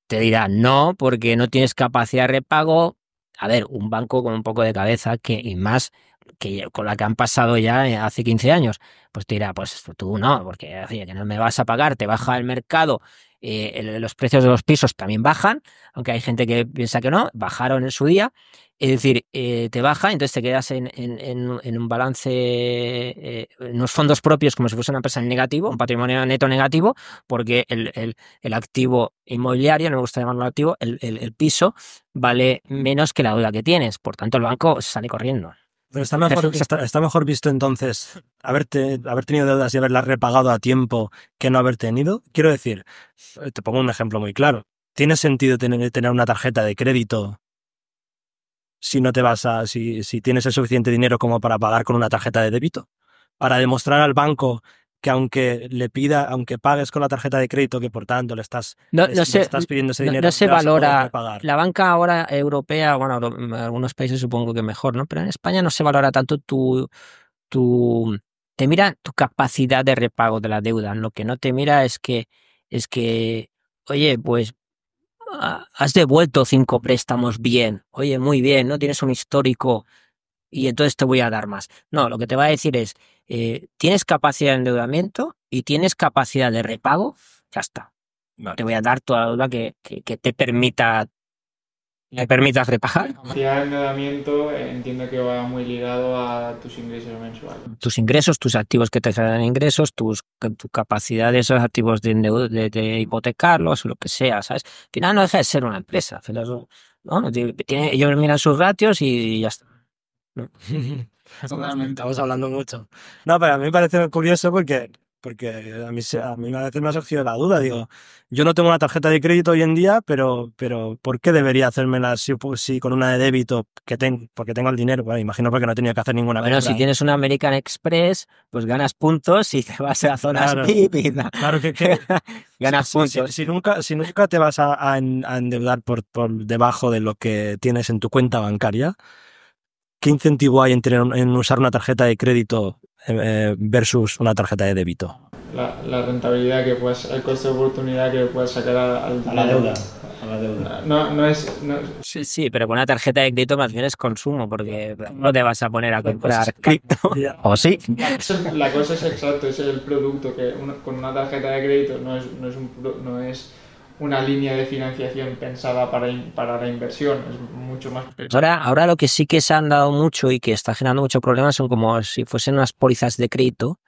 te dirá no, porque no tienes capacidad de repago. A ver, un banco con un poco de cabeza y más que con la que han pasado ya hace 15 años, pues te dirá, pues tú no, porque oye, que no me vas a pagar, te baja el mercado, los precios de los pisos también bajan, aunque hay gente que piensa que no, bajaron en su día. Es decir, te baja, entonces te quedas en un balance, en unos fondos propios como si fuese una empresa en negativo, un patrimonio neto negativo, porque el activo inmobiliario, no me gusta llamarlo activo, el piso vale menos que la deuda que tienes. Por tanto, el banco sale corriendo. Pero está mejor visto entonces haber tenido deudas y haberlas repagado a tiempo que no haber tenido. Quiero decir, te pongo un ejemplo muy claro. ¿Tiene sentido tener una tarjeta de crédito si no te si tienes el suficiente dinero como para pagar con una tarjeta de débito? Para demostrar al banco que aunque pagues con la tarjeta de crédito, que por tanto le estás pidiendo ese dinero, no se valora. Pagar. La banca ahora europea, bueno, en algunos países supongo que mejor, ¿no? Pero en España no se valora tanto te mira tu capacidad de repago de la deuda. Lo que no te mira es que, oye, pues has devuelto 5 préstamos bien, oye, muy bien, ¿no? Tienes un histórico y entonces te voy a dar más. No, lo que te va a decir es, tienes capacidad de endeudamiento y tienes capacidad de repago, ya está. Vale. Te voy a dar toda la deuda que te permitas repagar. La capacidad de endeudamiento entiendo que va muy ligado a tus ingresos mensuales. Tus ingresos, tus activos que te traigan ingresos, tu capacidad de esos activos de hipotecarlos, lo que sea, ¿sabes? Al final no deja de ser una empresa. ¿No? Ellos miran sus ratios y ya está. ¿No? Estamos hablando mucho. No, pero a mí me parece curioso porque a mí a veces me ha surgido la duda. Digo, yo no tengo una tarjeta de crédito hoy en día, pero ¿por qué debería hacérmela si con una de débito porque tengo el dinero? Bueno, imagino porque no tenía que hacer ninguna compra. Bueno, si tienes una American Express, pues ganas puntos y te vas a zonas VIP y claro que ganas puntos. Si nunca te vas a endeudar por debajo de lo que tienes en tu cuenta bancaria, ¿qué incentivo hay en usar una tarjeta de crédito versus una tarjeta de débito? La rentabilidad el coste de oportunidad que puedes sacar a la deuda. No es. Sí, pero con una tarjeta de crédito más bien es consumo, porque no te vas a poner a comprar cripto. ¿O sí? La cosa es exacto, es el producto que con una tarjeta de crédito no es una línea de financiación pensada para la inversión, es mucho más. Ahora lo que sí que se han dado mucho y que está generando muchos problemas son como si fuesen unas pólizas de crédito,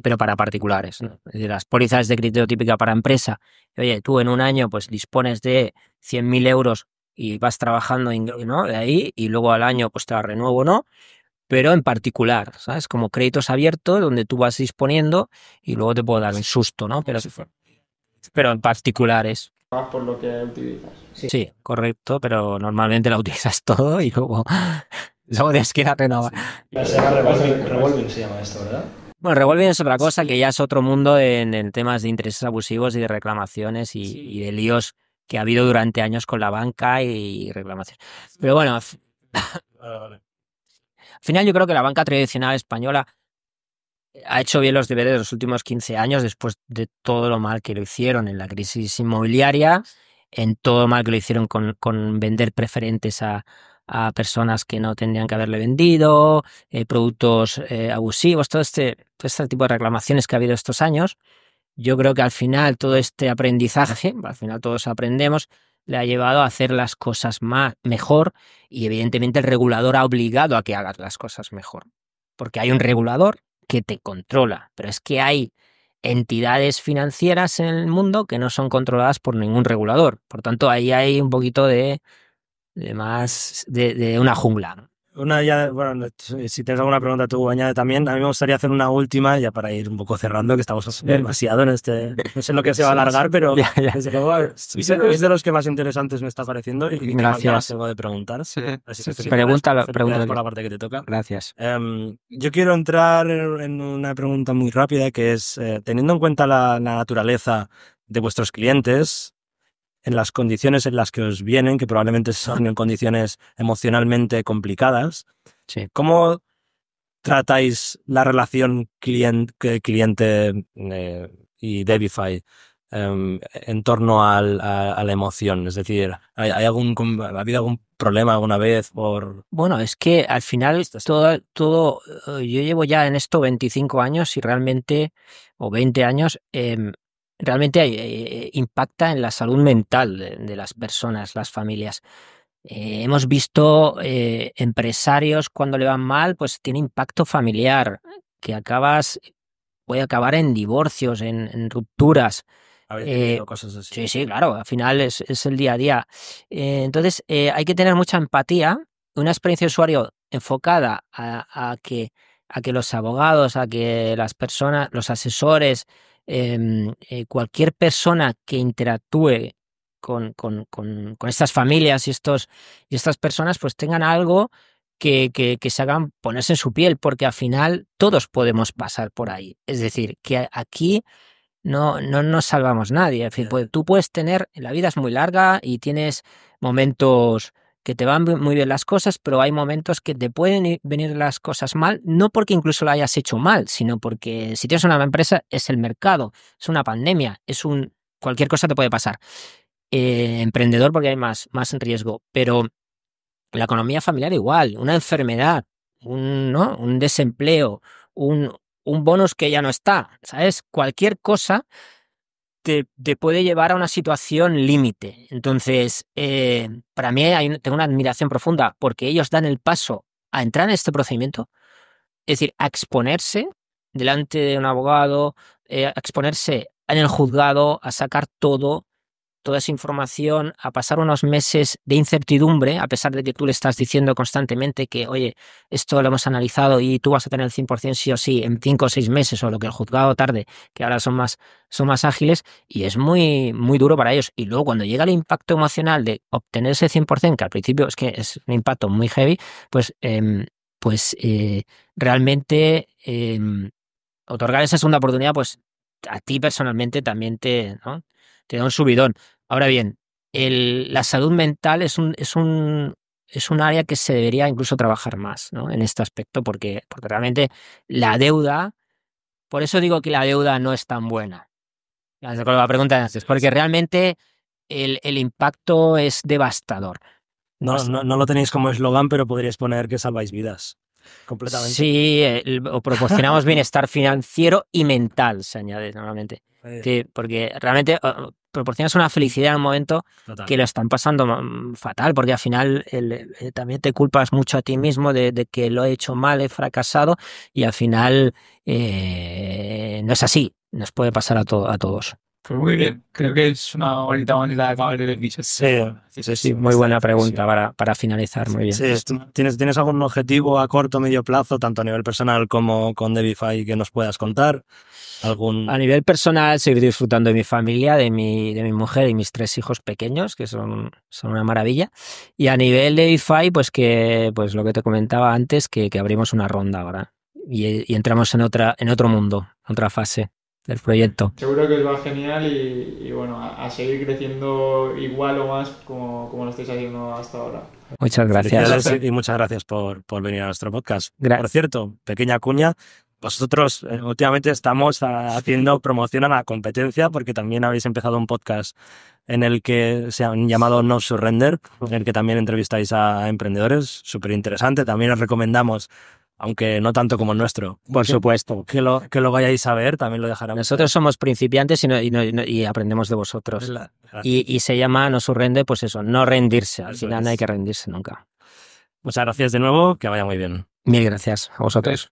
pero para particulares, ¿no? Es decir, las pólizas de crédito típica para empresa. Oye, tú en un año pues dispones de 100.000 euros y vas trabajando, ¿no? De ahí, y luego al año pues te la renuevo, ¿no? Pero en particular, ¿sabes? Como créditos abiertos donde tú vas disponiendo y luego te puedo dar un susto, ¿no? Pero en particulares. Por lo que utilizas. Sí, correcto, pero normalmente la utilizas todo y luego tienes que ir a renovar. Se llama revolving, se llama esto, ¿verdad? Bueno, revolving es otra cosa que ya es otro mundo en temas de intereses abusivos y de reclamaciones y de líos que ha habido durante años con la banca y reclamaciones. Pero bueno, al final yo creo que la banca tradicional española ha hecho bien los deberes de los últimos 15 años después de todo lo mal que lo hicieron en la crisis inmobiliaria, en todo lo mal que lo hicieron con vender preferentes a personas que no tendrían que haberle vendido, productos abusivos, todo este tipo de reclamaciones que ha habido estos años. Yo creo que al final todo este aprendizaje, al final todos aprendemos, le ha llevado a hacer las cosas mejor y evidentemente el regulador ha obligado a que hagas las cosas mejor. Porque hay un regulador que te controla, pero es que hay entidades financieras en el mundo que no son controladas por ningún regulador. Por tanto, ahí hay un poquito de una jungla, ¿no? Bueno, si tienes alguna pregunta tú añade también. A mí me gustaría hacer una última ya para ir un poco cerrando, que estamos demasiado en no sé en lo que se va a alargar, pero desde luego es de los que más interesantes me está pareciendo y que más ganas tengo de preguntar. Sí. Así que Pregunta por la parte que te toca. Gracias. Yo quiero entrar en una pregunta muy rápida que es, teniendo en cuenta la naturaleza de vuestros clientes, en las condiciones en las que os vienen, que probablemente son en condiciones emocionalmente complicadas, sí. ¿Cómo tratáis la relación cliente y Debify? en torno a la emoción? Es decir, ¿ha habido algún problema alguna vez por...? Bueno, es que al final todo, yo llevo ya en esto 25 años y realmente, o 20 años, realmente impacta en la salud mental de las personas, las familias. Hemos visto empresarios cuando le van mal, pues tiene impacto familiar, que puede acabar en divorcios, en rupturas. ¿Habéis tenido cosas así? Sí, claro, al final es el día a día. Entonces, hay que tener mucha empatía, una experiencia de usuario enfocada a que los abogados, a que las personas, los asesores, cualquier persona que interactúe con estas familias y estas personas, pues tengan algo que se hagan ponerse en su piel, porque al final todos podemos pasar por ahí. Es decir, que aquí no nos salvamos nadie. En fin, tú puedes tener, la vida es muy larga y tienes momentos que te van muy bien las cosas, pero hay momentos que te pueden venir las cosas mal, no porque incluso lo hayas hecho mal, sino porque si tienes una empresa es el mercado, es una pandemia, cualquier cosa te puede pasar. Emprendedor porque hay más riesgo, pero la economía familiar igual, una enfermedad, un desempleo, un bonus que ya no está, ¿sabes? Cualquier cosa te puede llevar a una situación límite. Entonces, para mí tengo una admiración profunda porque ellos dan el paso a entrar en este procedimiento, es decir, a exponerse delante de un abogado, a exponerse en el juzgado, a sacar toda esa información, a pasar unos meses de incertidumbre, a pesar de que tú le estás diciendo constantemente que, oye, esto lo hemos analizado y tú vas a tener el 100% sí o sí en 5 o 6 meses, o lo que el juzgado tarde, que ahora son más ágiles, y es muy, muy duro para ellos. Y luego cuando llega el impacto emocional de obtener ese 100%, que al principio es que es un impacto muy heavy, pues realmente otorgar esa segunda oportunidad, pues a ti personalmente también ¿no? te da un subidón. Ahora bien, la salud mental es un área que se debería incluso trabajar más, ¿no? En este aspecto, porque realmente la deuda, por eso digo que la deuda no es tan buena. Con la pregunta de antes, porque realmente el impacto es devastador. No lo tenéis como eslogan, pero podríais poner que salváis vidas. Completamente. Sí, o proporcionamos bienestar financiero y mental, se añade normalmente. Sí, porque realmente proporcionas una felicidad en un momento Total. que lo están pasando fatal, porque al final también te culpas mucho a ti mismo de que lo he hecho mal, he fracasado, y al final no es así, nos puede pasar a todos. Pues muy bien, creo que es una bonita manera de acabar el episodio. Sí, muy buena pregunta para finalizar, muy bien. Sí, ¿tienes algún objetivo a corto o medio plazo, tanto a nivel personal como con Debify, que nos puedas contar? A nivel personal, seguir disfrutando de mi familia, de mi mujer y mis 3 hijos pequeños, que son una maravilla. Y a nivel de Debify, pues lo que te comentaba antes, que abrimos una ronda ahora y entramos en otro mundo, otra fase del proyecto. Seguro que os va genial y bueno, a seguir creciendo igual o más como lo estáis haciendo hasta ahora. Muchas gracias. Y muchas gracias por venir a nuestro podcast. Por cierto, pequeña cuña, vosotros últimamente estamos haciendo promoción a la competencia porque también habéis empezado un podcast en el que se han llamado No Surrender, en el que también entrevistáis a emprendedores, súper interesante. También os recomendamos, aunque no tanto como el nuestro. Por supuesto. Que lo vayáis a ver, también lo dejaremos. Nosotros somos principiantes y aprendemos de vosotros. Y se llama No Surrender, pues eso, no rendirse. Al final no hay que rendirse nunca. Muchas gracias de nuevo, que vaya muy bien. Mil gracias a vosotros.